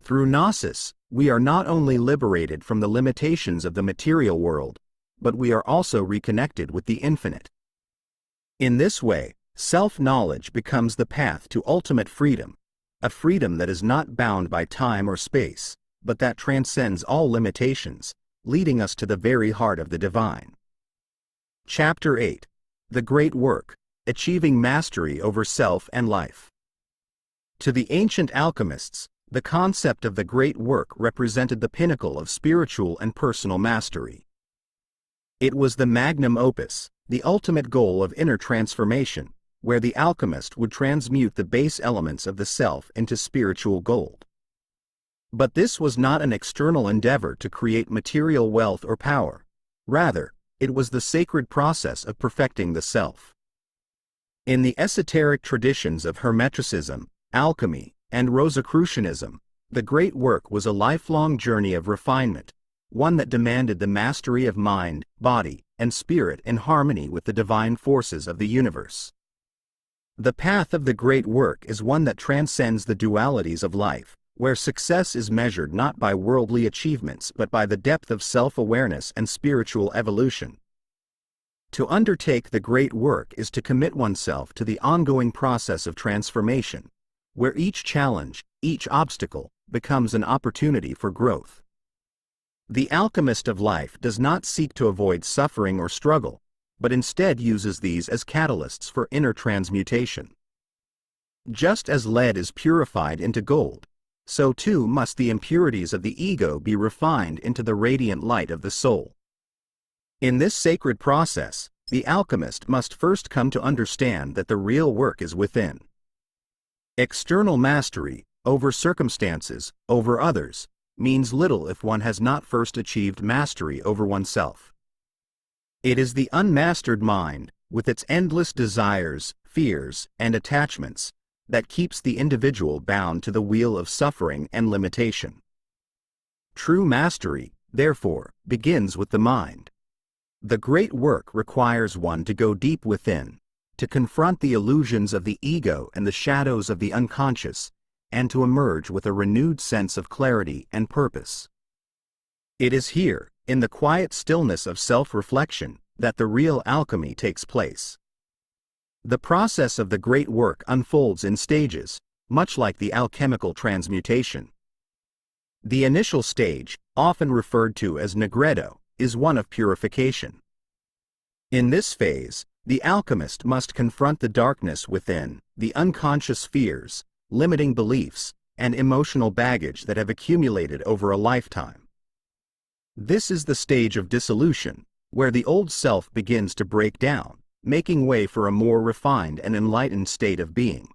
Through Gnosis, we are not only liberated from the limitations of the material world, but we are also reconnected with the infinite. In this way, self-knowledge becomes the path to ultimate freedom, a freedom that is not bound by time or space, but that transcends all limitations, leading us to the very heart of the divine. Chapter 8. The Great Work, Achieving Mastery over Self and Life. To the ancient alchemists, the concept of the great work represented the pinnacle of spiritual and personal mastery. It was the magnum opus, the ultimate goal of inner transformation, where the alchemist would transmute the base elements of the self into spiritual gold. But this was not an external endeavor to create material wealth or power. Rather, it was the sacred process of perfecting the self. In the esoteric traditions of Hermeticism, alchemy, and Rosicrucianism, the great work was a lifelong journey of refinement, one that demanded the mastery of mind, body, and spirit in harmony with the divine forces of the universe. The path of the great work is one that transcends the dualities of life, where success is measured not by worldly achievements but by the depth of self-awareness and spiritual evolution. To undertake the great work is to commit oneself to the ongoing process of transformation, where each challenge, each obstacle, becomes an opportunity for growth. The alchemist of life does not seek to avoid suffering or struggle, but instead uses these as catalysts for inner transmutation. Just as lead is purified into gold, so too must the impurities of the ego be refined into the radiant light of the soul. In this sacred process, the alchemist must first come to understand that the real work is within. External mastery, over circumstances, over others, means little if one has not first achieved mastery over oneself. It is the unmastered mind, with its endless desires, fears, and attachments, that keeps the individual bound to the wheel of suffering and limitation. True mastery, therefore, begins with the mind. The great work requires one to go deep within, to confront the illusions of the ego and the shadows of the unconscious, and to emerge with a renewed sense of clarity and purpose. It is here, in the quiet stillness of self-reflection, that the real alchemy takes place. The process of the great work unfolds in stages, much like the alchemical transmutation. The initial stage, often referred to as nigredo, is one of purification. In this phase, the alchemist must confront the darkness within, the unconscious fears, limiting beliefs, and emotional baggage that have accumulated over a lifetime. This is the stage of dissolution, where the old self begins to break down, making way for a more refined and enlightened state of being.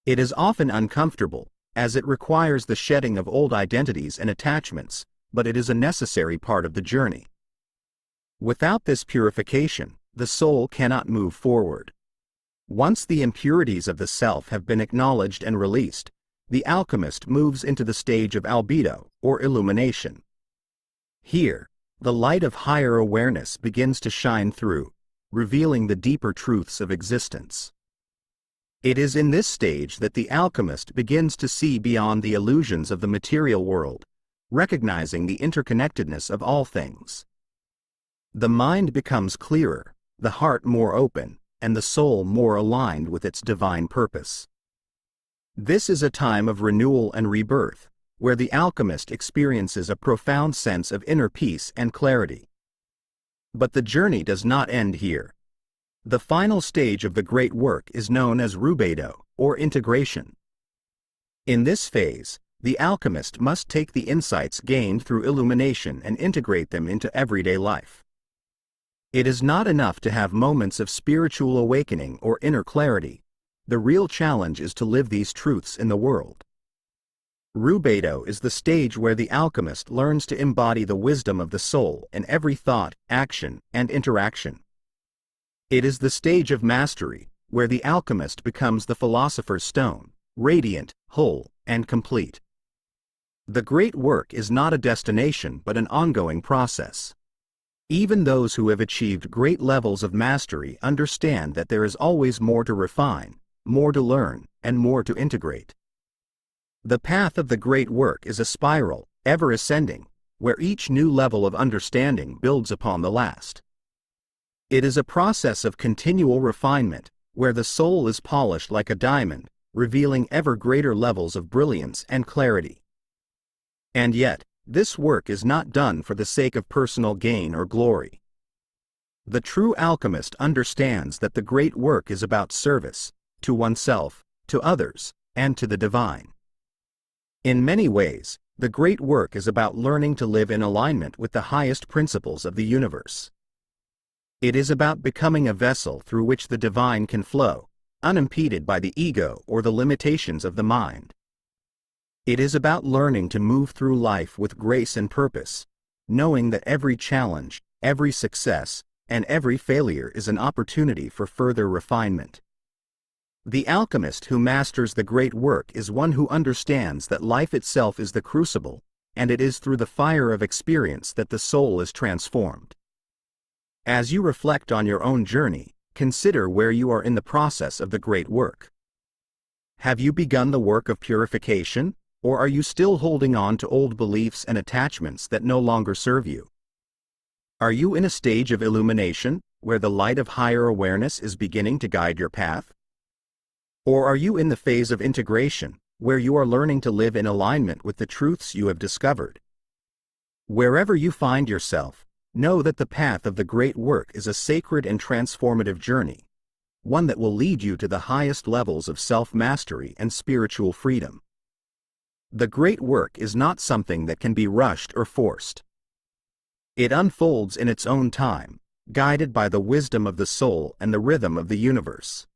It is often uncomfortable, as it requires the shedding of old identities and attachments, but it is a necessary part of the journey. Without this purification, the soul cannot move forward. Once the impurities of the self have been acknowledged and released, the alchemist moves into the stage of albedo, or illumination. Here, the light of higher awareness begins to shine through, revealing the deeper truths of existence. It is in this stage that the alchemist begins to see beyond the illusions of the material world, recognizing the interconnectedness of all things. The mind becomes clearer, the heart more open, and the soul more aligned with its divine purpose. This is a time of renewal and rebirth, where the alchemist experiences a profound sense of inner peace and clarity. But the journey does not end here. The final stage of the great work is known as rubedo, or integration. In this phase, the alchemist must take the insights gained through illumination and integrate them into everyday life. It is not enough to have moments of spiritual awakening or inner clarity. The real challenge is to live these truths in the world. Rubedo is the stage where the alchemist learns to embody the wisdom of the soul in every thought, action, and interaction. It is the stage of mastery, where the alchemist becomes the philosopher's stone, radiant, whole, and complete. The great work is not a destination but an ongoing process. Even those who have achieved great levels of mastery understand that there is always more to refine, more to learn, and more to integrate. The path of the great work is a spiral, ever ascending, where each new level of understanding builds upon the last. It is a process of continual refinement, where the soul is polished like a diamond, revealing ever greater levels of brilliance and clarity. And yet, this work is not done for the sake of personal gain or glory. The true alchemist understands that the great work is about service, to oneself, to others, and to the divine. In many ways, the great work is about learning to live in alignment with the highest principles of the universe. It is about becoming a vessel through which the divine can flow, unimpeded by the ego or the limitations of the mind. It is about learning to move through life with grace and purpose, knowing that every challenge, every success, and every failure is an opportunity for further refinement. The alchemist who masters the great work is one who understands that life itself is the crucible, and it is through the fire of experience that the soul is transformed. As you reflect on your own journey, consider where you are in the process of the great work. Have you begun the work of purification, or are you still holding on to old beliefs and attachments that no longer serve you? Are you in a stage of illumination, where the light of higher awareness is beginning to guide your path? Or are you in the phase of integration, where you are learning to live in alignment with the truths you have discovered? Wherever you find yourself, know that the path of the great work is a sacred and transformative journey, one that will lead you to the highest levels of self-mastery and spiritual freedom. The great work is not something that can be rushed or forced. It unfolds in its own time, guided by the wisdom of the soul and the rhythm of the universe.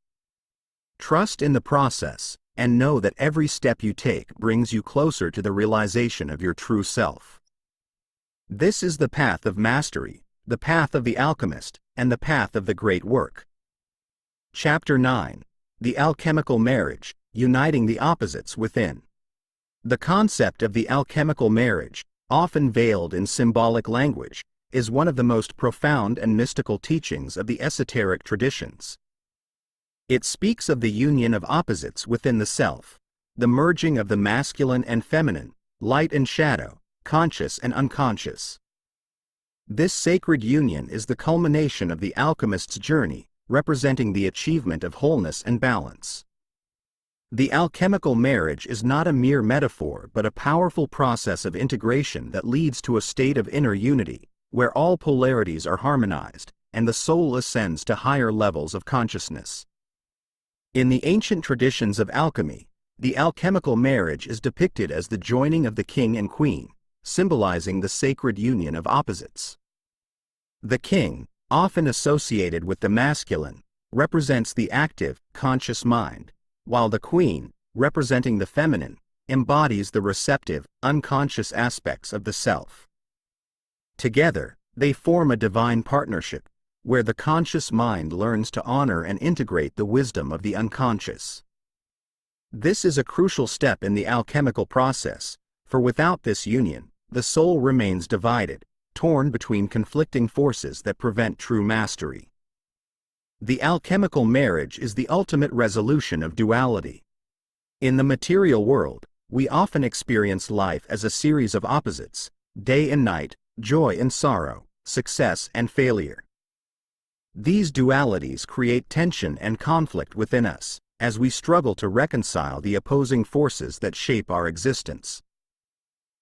Trust in the process, and know that every step you take brings you closer to the realization of your true self. This is the path of mastery, the path of the alchemist, and the path of the great work. Chapter 9. The Alchemical Marriage, Uniting the Opposites Within. The concept of the alchemical marriage, often veiled in symbolic language, is one of the most profound and mystical teachings of the esoteric traditions. It speaks of the union of opposites within the self, the merging of the masculine and feminine, light and shadow, conscious and unconscious. This sacred union is the culmination of the alchemist's journey, representing the achievement of wholeness and balance. The alchemical marriage is not a mere metaphor but a powerful process of integration that leads to a state of inner unity, where all polarities are harmonized, and the soul ascends to higher levels of consciousness. In the ancient traditions of alchemy, The alchemical marriage is depicted as the joining of the king and queen, symbolizing the sacred union of opposites. The king, often associated with the masculine, represents the active, conscious mind, while the queen, representing the feminine, embodies the receptive, unconscious aspects of the self. Together, they form a divine partnership, where the conscious mind learns to honor and integrate the wisdom of the unconscious. This is a crucial step in the alchemical process, for without this union, the soul remains divided, torn between conflicting forces that prevent true mastery. The alchemical marriage is the ultimate resolution of duality. In the material world, we often experience life as a series of opposites, day and night, joy and sorrow, success and failure. These dualities create tension and conflict within us, as we struggle to reconcile the opposing forces that shape our existence.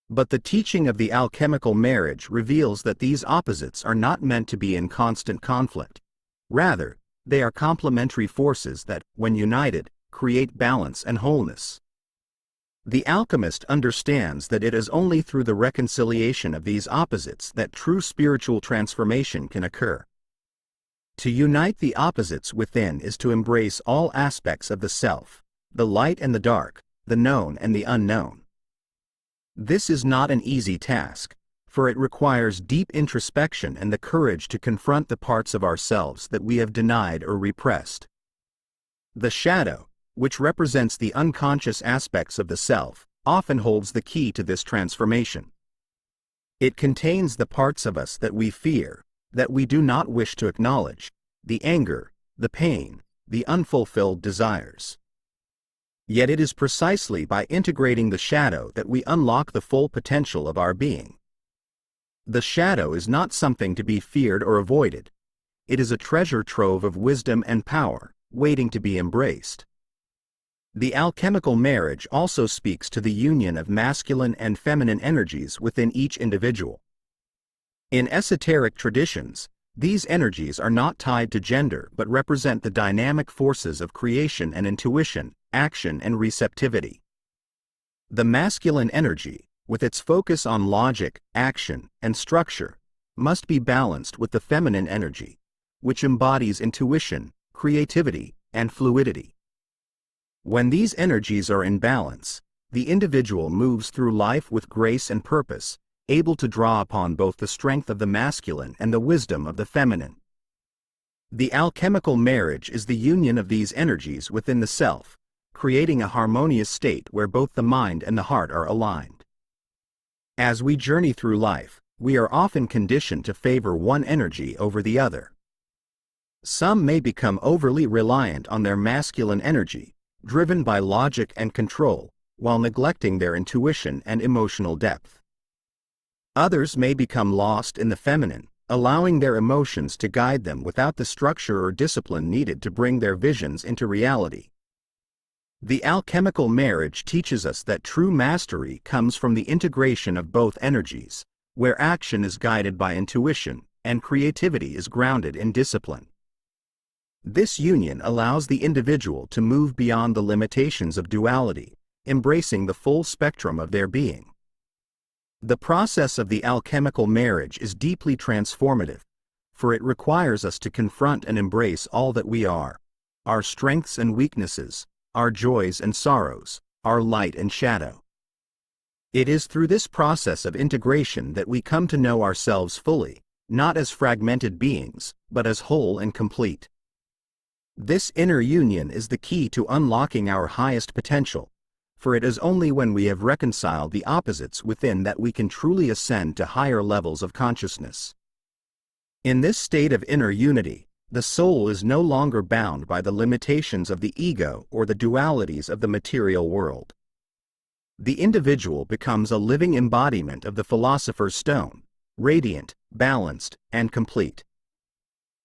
But the teaching of the alchemical marriage reveals that these opposites are not meant to be in constant conflict. Rather, they are complementary forces that, when united, create balance and wholeness. The alchemist understands that it is only through the reconciliation of these opposites that true spiritual transformation can occur. To unite the opposites within is to embrace all aspects of the self, the light and the dark, the known and the unknown. This is not an easy task, for it requires deep introspection and the courage to confront the parts of ourselves that we have denied or repressed. The shadow, which represents the unconscious aspects of the self, often holds the key to this transformation. It contains the parts of us that we fear, that we do not wish to acknowledge, the anger, the pain, the unfulfilled desires. Yet it is precisely by integrating the shadow that we unlock the full potential of our being. The shadow is not something to be feared or avoided. It is a treasure trove of wisdom and power, waiting to be embraced. The alchemical marriage also speaks to the union of masculine and feminine energies within each individual. In esoteric traditions, these energies are not tied to gender but represent the dynamic forces of creation and intuition, action and receptivity. The masculine energy, with its focus on logic, action, and structure, must be balanced with the feminine energy, which embodies intuition, creativity, and fluidity. When these energies are in balance, the individual moves through life with grace and purpose, able to draw upon both the strength of the masculine and the wisdom of the feminine. The alchemical marriage is the union of these energies within the self, creating a harmonious state where both the mind and the heart are aligned. As we journey through life, we are often conditioned to favor one energy over the other. Some may become overly reliant on their masculine energy, driven by logic and control, while neglecting their intuition and emotional depth. Others may become lost in the feminine, allowing their emotions to guide them without the structure or discipline needed to bring their visions into reality. The alchemical marriage teaches us that true mastery comes from the integration of both energies, where action is guided by intuition and creativity is grounded in discipline. This union allows the individual to move beyond the limitations of duality, embracing the full spectrum of their being. The process of the alchemical marriage is deeply transformative, for it requires us to confront and embrace all that we are, our strengths and weaknesses, our joys and sorrows, our light and shadow. It is through this process of integration that we come to know ourselves fully, not as fragmented beings, but as whole and complete. This inner union is the key to unlocking our highest potential, for it is only when we have reconciled the opposites within that we can truly ascend to higher levels of consciousness. In this state of inner unity, the soul is no longer bound by the limitations of the ego or the dualities of the material world. The individual becomes a living embodiment of the philosopher's stone, radiant, balanced, and complete.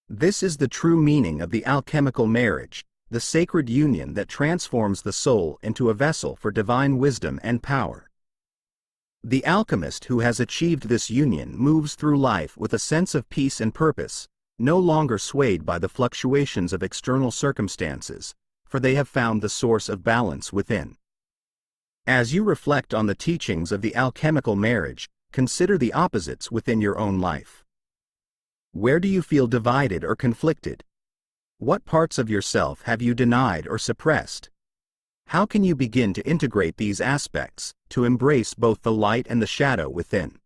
This is the true meaning of the alchemical marriage, the sacred union that transforms the soul into a vessel for divine wisdom and power. The alchemist who has achieved this union moves through life with a sense of peace and purpose, no longer swayed by the fluctuations of external circumstances, for they have found the source of balance within. As you reflect on the teachings of the alchemical marriage, consider the opposites within your own life. Where do you feel divided or conflicted? What parts of yourself have you denied or suppressed? How can you begin to integrate these aspects, to embrace both the light and the shadow within?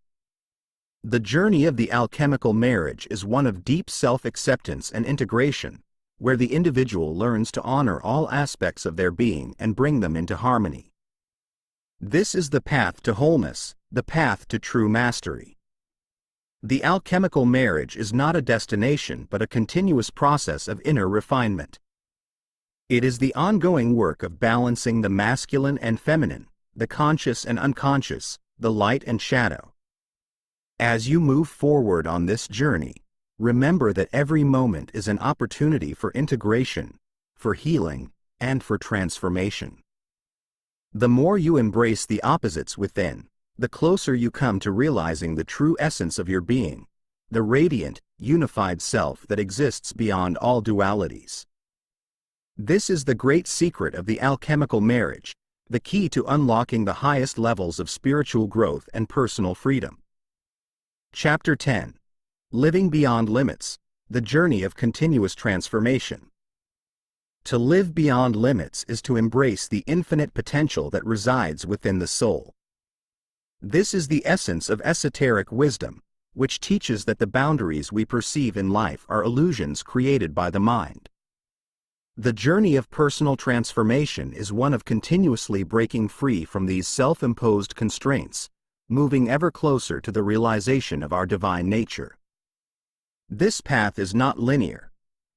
The journey of the alchemical marriage is one of deep self-acceptance and integration, where the individual learns to honor all aspects of their being and bring them into harmony. This is the path to wholeness, the path to true mastery. The alchemical marriage is not a destination but a continuous process of inner refinement. It is the ongoing work of balancing the masculine and feminine, the conscious and unconscious, the light and shadow. As you move forward on this journey, remember that every moment is an opportunity for integration, for healing, and for transformation. The more you embrace the opposites within, the closer you come to realizing the true essence of your being, the radiant, unified self that exists beyond all dualities. This is the great secret of the alchemical marriage, the key to unlocking the highest levels of spiritual growth and personal freedom. Chapter 10. Living Beyond Limits, the Journey of Continuous Transformation. To live beyond limits is to embrace the infinite potential that resides within the soul. This is the essence of esoteric wisdom, which teaches that the boundaries we perceive in life are illusions created by the mind. The journey of personal transformation is one of continuously breaking free from these self-imposed constraints, moving ever closer to the realization of our divine nature. This path is not linear.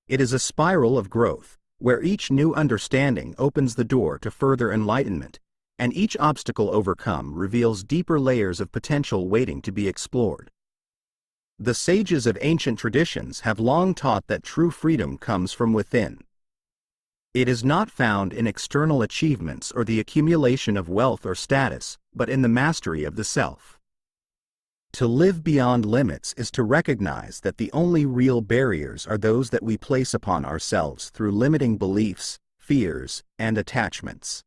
It is a spiral of growth, where each new understanding opens the door to further enlightenment, and each obstacle overcome reveals deeper layers of potential waiting to be explored. The sages of ancient traditions have long taught that true freedom comes from within. It is not found in external achievements or the accumulation of wealth or status, but in the mastery of the self. To live beyond limits is to recognize that the only real barriers are those that we place upon ourselves through limiting beliefs, fears, and attachments.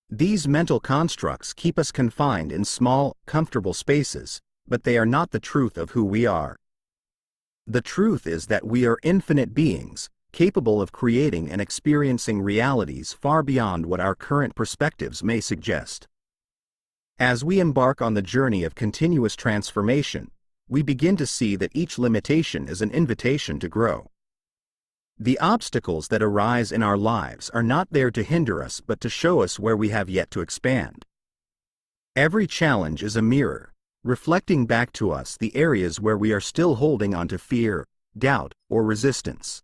These mental constructs keep us confined in small, comfortable spaces, but they are not the truth of who we are. The truth is that we are infinite beings, capable of creating and experiencing realities far beyond what our current perspectives may suggest. As we embark on the journey of continuous transformation, we begin to see that each limitation is an invitation to grow. The obstacles that arise in our lives are not there to hinder us but to show us where we have yet to expand. Every challenge is a mirror, reflecting back to us the areas where we are still holding on to fear, doubt, or resistance.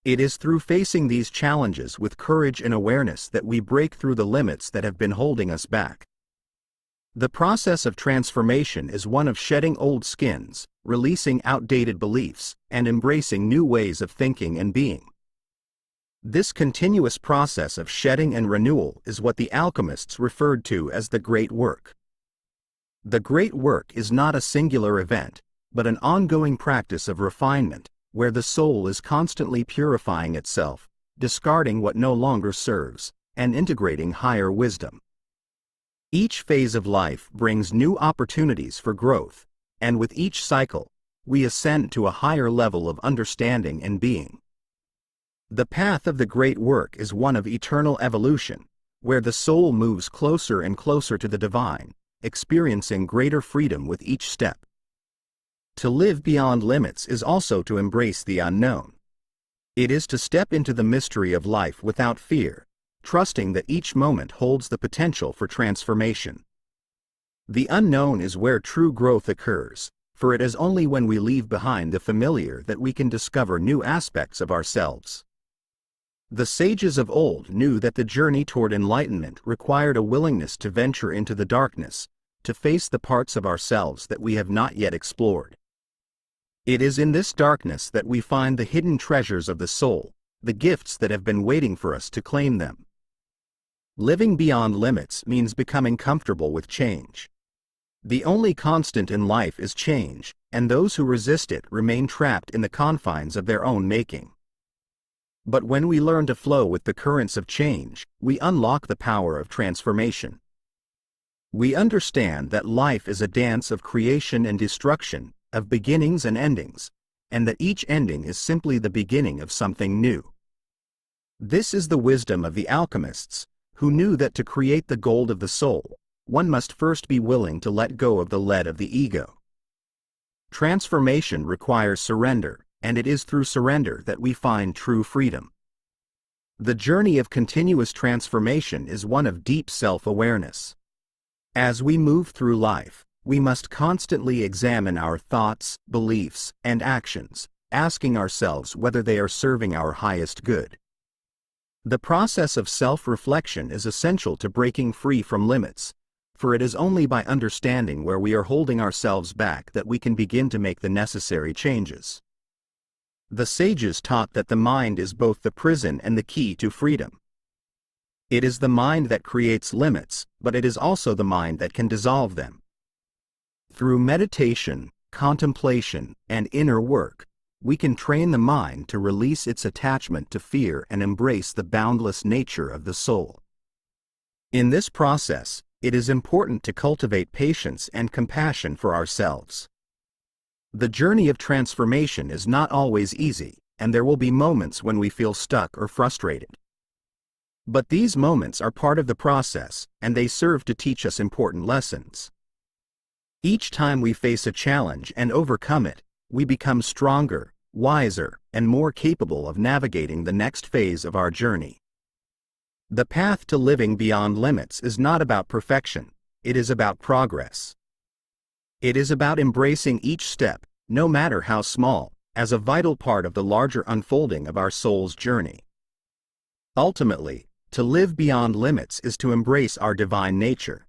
It is through facing these challenges with courage and awareness that we break through the limits that have been holding us back. The process of transformation is one of shedding old skins, releasing outdated beliefs, and embracing new ways of thinking and being. This continuous process of shedding and renewal is what the alchemists referred to as the great work. The great work is not a singular event, but an ongoing practice of refinement, where the soul is constantly purifying itself, discarding what no longer serves, and integrating higher wisdom. Each phase of life brings new opportunities for growth, and with each cycle, we ascend to a higher level of understanding and being. The path of the great work is one of eternal evolution, where the soul moves closer and closer to the divine, experiencing greater freedom with each step. To live beyond limits is also to embrace the unknown. It is to step into the mystery of life without fear, trusting that each moment holds the potential for transformation. The unknown is where true growth occurs, for it is only when we leave behind the familiar that we can discover new aspects of ourselves. The sages of old knew that the journey toward enlightenment required a willingness to venture into the darkness, to face the parts of ourselves that we have not yet explored. It is in this darkness that we find the hidden treasures of the soul, the gifts that have been waiting for us to claim them. Living beyond limits means becoming comfortable with change. The only constant in life is change, and those who resist it remain trapped in the confines of their own making. But when we learn to flow with the currents of change, we unlock the power of transformation. We understand that life is a dance of creation and destruction, of beginnings and endings, and that each ending is simply the beginning of something new. This is the wisdom of the alchemists, who knew that to create the gold of the soul, one must first be willing to let go of the lead of the ego. Transformation requires surrender, and it is through surrender that we find true freedom. The journey of continuous transformation is one of deep self-awareness. As we move through life, we must constantly examine our thoughts, beliefs, and actions, asking ourselves whether they are serving our highest good. The process of self-reflection is essential to breaking free from limits, for it is only by understanding where we are holding ourselves back that we can begin to make the necessary changes. The sages taught that the mind is both the prison and the key to freedom. It is the mind that creates limits, but it is also the mind that can dissolve them. Through meditation, contemplation, and inner work, we can train the mind to release its attachment to fear and embrace the boundless nature of the soul. In this process, it is important to cultivate patience and compassion for ourselves. The journey of transformation is not always easy, and there will be moments when we feel stuck or frustrated. But these moments are part of the process, and they serve to teach us important lessons. Each time we face a challenge and overcome it, we become stronger, wiser, and more capable of navigating the next phase of our journey. The path to living beyond limits is not about perfection, it is about progress. It is about embracing each step, no matter how small, as a vital part of the larger unfolding of our soul's journey. Ultimately, to live beyond limits is to embrace our divine nature.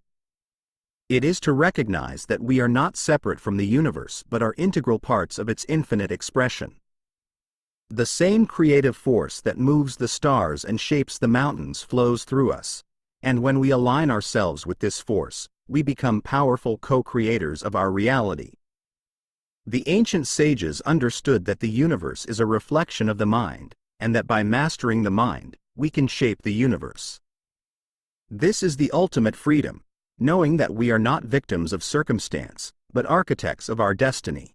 It is to recognize that we are not separate from the universe but are integral parts of its infinite expression. The same creative force that moves the stars and shapes the mountains flows through us, and when we align ourselves with this force, we become powerful co-creators of our reality. The ancient sages understood that the universe is a reflection of the mind, and that by mastering the mind, we can shape the universe. This is the ultimate freedom, knowing that we are not victims of circumstance, but architects of our destiny.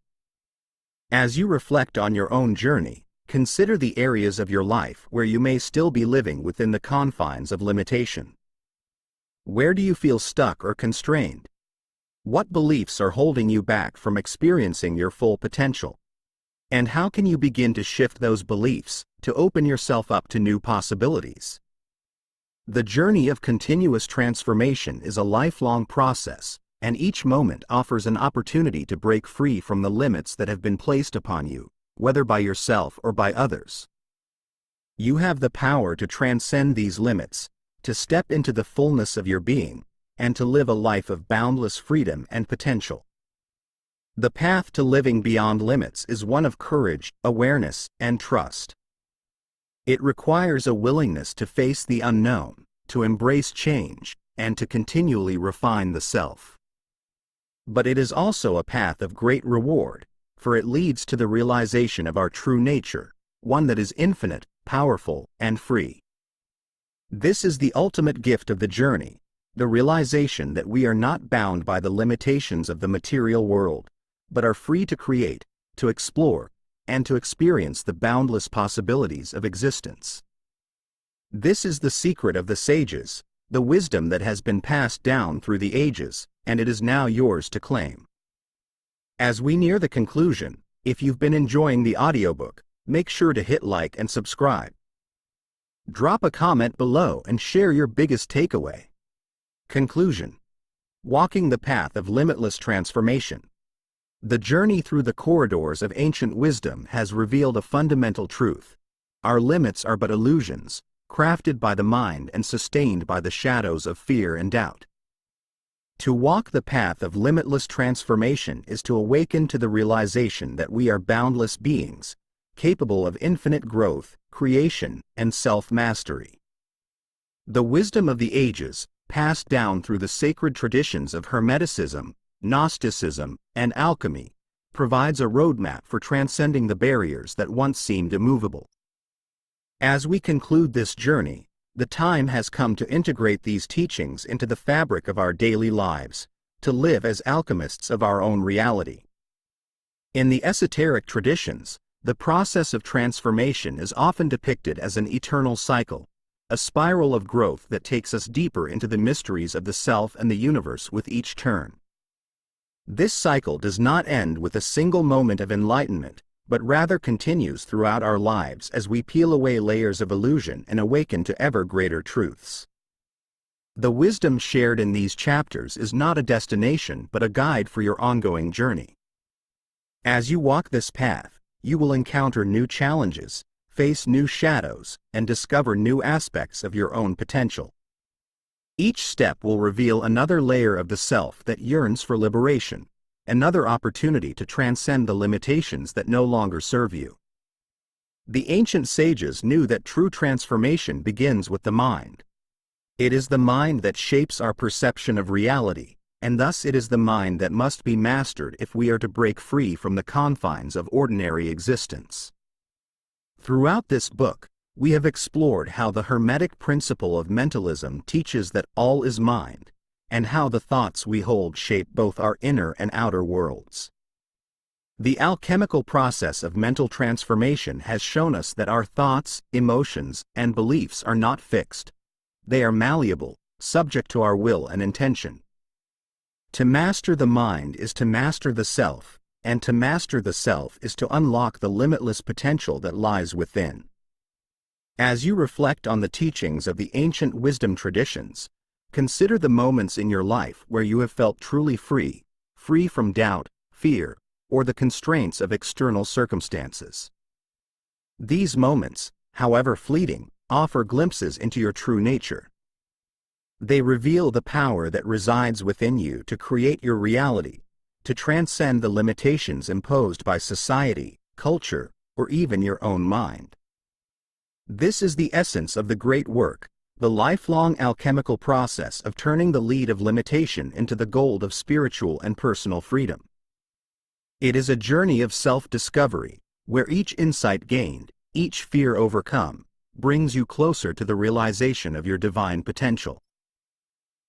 As you reflect on your own journey, consider the areas of your life where you may still be living within the confines of limitation. Where do you feel stuck or constrained? What beliefs are holding you back from experiencing your full potential? And how can you begin to shift those beliefs, to open yourself up to new possibilities? The journey of continuous transformation is a lifelong process, and each moment offers an opportunity to break free from the limits that have been placed upon you, whether by yourself or by others. You have the power to transcend these limits, to step into the fullness of your being, and to live a life of boundless freedom and potential. The path to living beyond limits is one of courage, awareness, and trust. It requires a willingness to face the unknown, to embrace change, and to continually refine the self. But it is also a path of great reward, for it leads to the realization of our true nature, one that is infinite, powerful, and free. This is the ultimate gift of the journey, the realization that we are not bound by the limitations of the material world, but are free to create, to explore, and to experience the boundless possibilities of existence. This is the secret of the sages, the wisdom that has been passed down through the ages, and it is now yours to claim. As we near the conclusion, if you've been enjoying the audiobook, make sure to hit like and subscribe. Drop a comment below and share your biggest takeaway. Conclusion. Walking the path of limitless transformation. The journey through the corridors of ancient wisdom has revealed a fundamental truth. Our limits are but illusions, crafted by the mind and sustained by the shadows of fear and doubt. To walk the path of limitless transformation is to awaken to the realization that we are boundless beings, capable of infinite growth, creation, and self-mastery. The wisdom of the ages, passed down through the sacred traditions of Hermeticism, Gnosticism, and alchemy, provides a roadmap for transcending the barriers that once seemed immovable. As we conclude this journey, the time has come to integrate these teachings into the fabric of our daily lives, to live as alchemists of our own reality. In the esoteric traditions, the process of transformation is often depicted as an eternal cycle, a spiral of growth that takes us deeper into the mysteries of the self and the universe with each turn. This cycle does not end with a single moment of enlightenment, but rather continues throughout our lives as we peel away layers of illusion and awaken to ever greater truths. The wisdom shared in these chapters is not a destination but a guide for your ongoing journey. As you walk this path, you will encounter new challenges, face new shadows, and discover new aspects of your own potential. Each step will reveal another layer of the self that yearns for liberation, another opportunity to transcend the limitations that no longer serve you. The ancient sages knew that true transformation begins with the mind. It is the mind that shapes our perception of reality, and thus it is the mind that must be mastered if we are to break free from the confines of ordinary existence. Throughout this book, we have explored how the Hermetic principle of mentalism teaches that all is mind, and how the thoughts we hold shape both our inner and outer worlds. The alchemical process of mental transformation has shown us that our thoughts, emotions, and beliefs are not fixed. They are malleable, subject to our will and intention. To master the mind is to master the self, and to master the self is to unlock the limitless potential that lies within. As you reflect on the teachings of the ancient wisdom traditions, consider the moments in your life where you have felt truly free, free from doubt, fear, or the constraints of external circumstances. These moments, however fleeting, offer glimpses into your true nature. They reveal the power that resides within you to create your reality, to transcend the limitations imposed by society, culture, or even your own mind. This is the essence of the great work, the lifelong alchemical process of turning the lead of limitation into the gold of spiritual and personal freedom. It is a journey of self-discovery, where each insight gained, each fear overcome, brings you closer to the realization of your divine potential.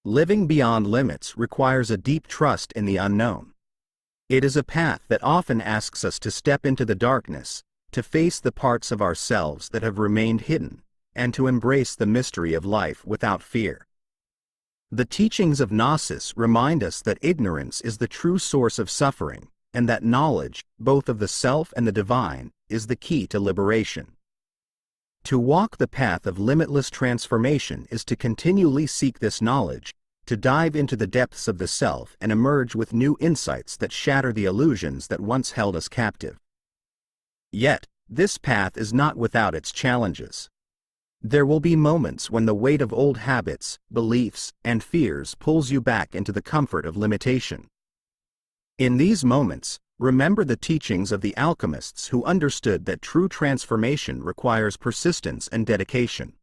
Living beyond limits requires a deep trust in the unknown. It is a path that often asks us to step into the darkness, to face the parts of ourselves that have remained hidden, and to embrace the mystery of life without fear. The teachings of Gnosis remind us that ignorance is the true source of suffering, and that knowledge, both of the self and the divine, is the key to liberation. To walk the path of limitless transformation is to continually seek this knowledge, to dive into the depths of the self and emerge with new insights that shatter the illusions that once held us captive. Yet, this path is not without its challenges. There will be moments when the weight of old habits, beliefs, and fears pulls you back into the comfort of limitation. In these moments, remember the teachings of the alchemists who understood that true transformation requires persistence and dedication.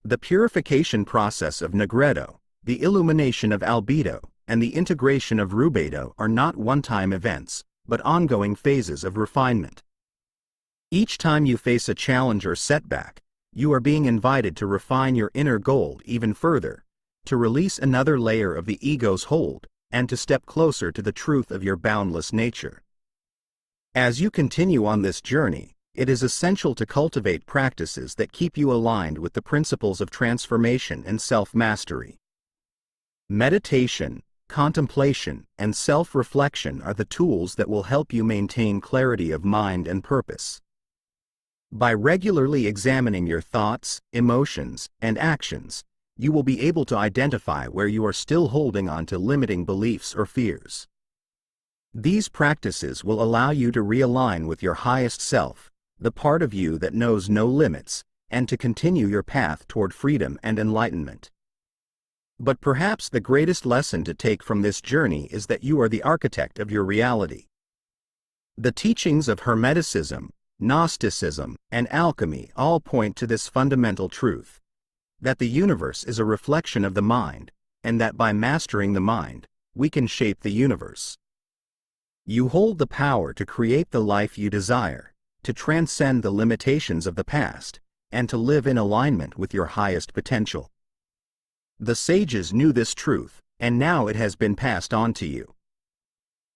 The purification process of nigredo, the illumination of albedo, and the integration of rubedo are not one-time events, but ongoing phases of refinement. Each time you face a challenge or setback, you are being invited to refine your inner gold even further, to release another layer of the ego's hold, and to step closer to the truth of your boundless nature. As you continue on this journey, it is essential to cultivate practices that keep you aligned with the principles of transformation and self-mastery. Meditation, contemplation, and self-reflection are the tools that will help you maintain clarity of mind and purpose. By regularly examining your thoughts, emotions, and actions, you will be able to identify where you are still holding on to limiting beliefs or fears. These practices will allow you to realign with your highest self, the part of you that knows no limits, and to continue your path toward freedom and enlightenment. But perhaps the greatest lesson to take from this journey is that you are the architect of your reality. The teachings of Hermeticism, Gnosticism, and alchemy all point to this fundamental truth, that the universe is a reflection of the mind, and that by mastering the mind, we can shape the universe. You hold the power to create the life you desire, to transcend the limitations of the past, and to live in alignment with your highest potential. The sages knew this truth, and now it has been passed on to you.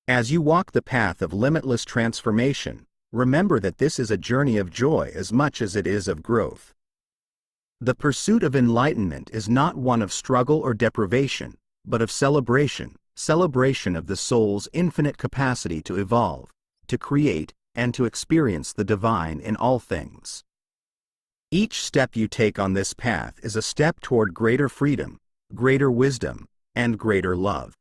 As you walk the path of limitless transformation, remember that this is a journey of joy as much as it is of growth. The pursuit of enlightenment is not one of struggle or deprivation, but of celebration of the soul's infinite capacity to evolve, to create, and to experience the divine in all things. Each step you take on this path is a step toward greater freedom, greater wisdom, and greater love.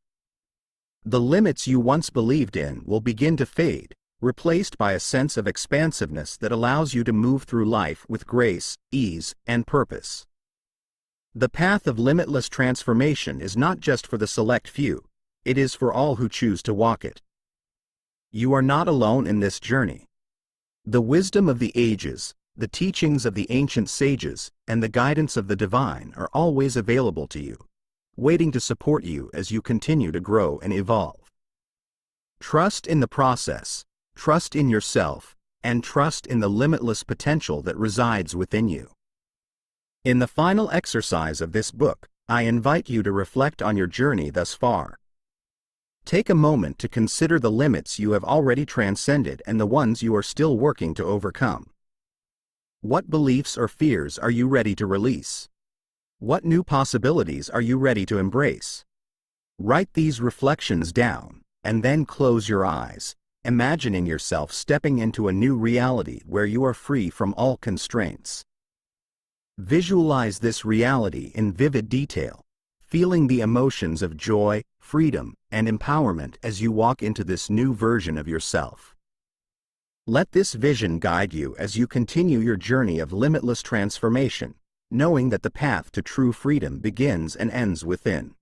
The limits you once believed in will begin to fade, replaced by a sense of expansiveness that allows you to move through life with grace, ease, and purpose. The path of limitless transformation is not just for the select few, it is for all who choose to walk it. You are not alone in this journey. The wisdom of the ages, the teachings of the ancient sages, and the guidance of the divine are always available to you, waiting to support you as you continue to grow and evolve. Trust in the process, trust in yourself, and trust in the limitless potential that resides within you. In the final exercise of this book, I invite you to reflect on your journey thus far. Take a moment to consider the limits you have already transcended and the ones you are still working to overcome. What beliefs or fears are you ready to release? What new possibilities are you ready to embrace? Write these reflections down, and then close your eyes, imagining yourself stepping into a new reality where you are free from all constraints. Visualize this reality in vivid detail, feeling the emotions of joy, freedom, and empowerment as you walk into this new version of yourself. Let this vision guide you as you continue your journey of limitless transformation, knowing that the path to true freedom begins and ends within.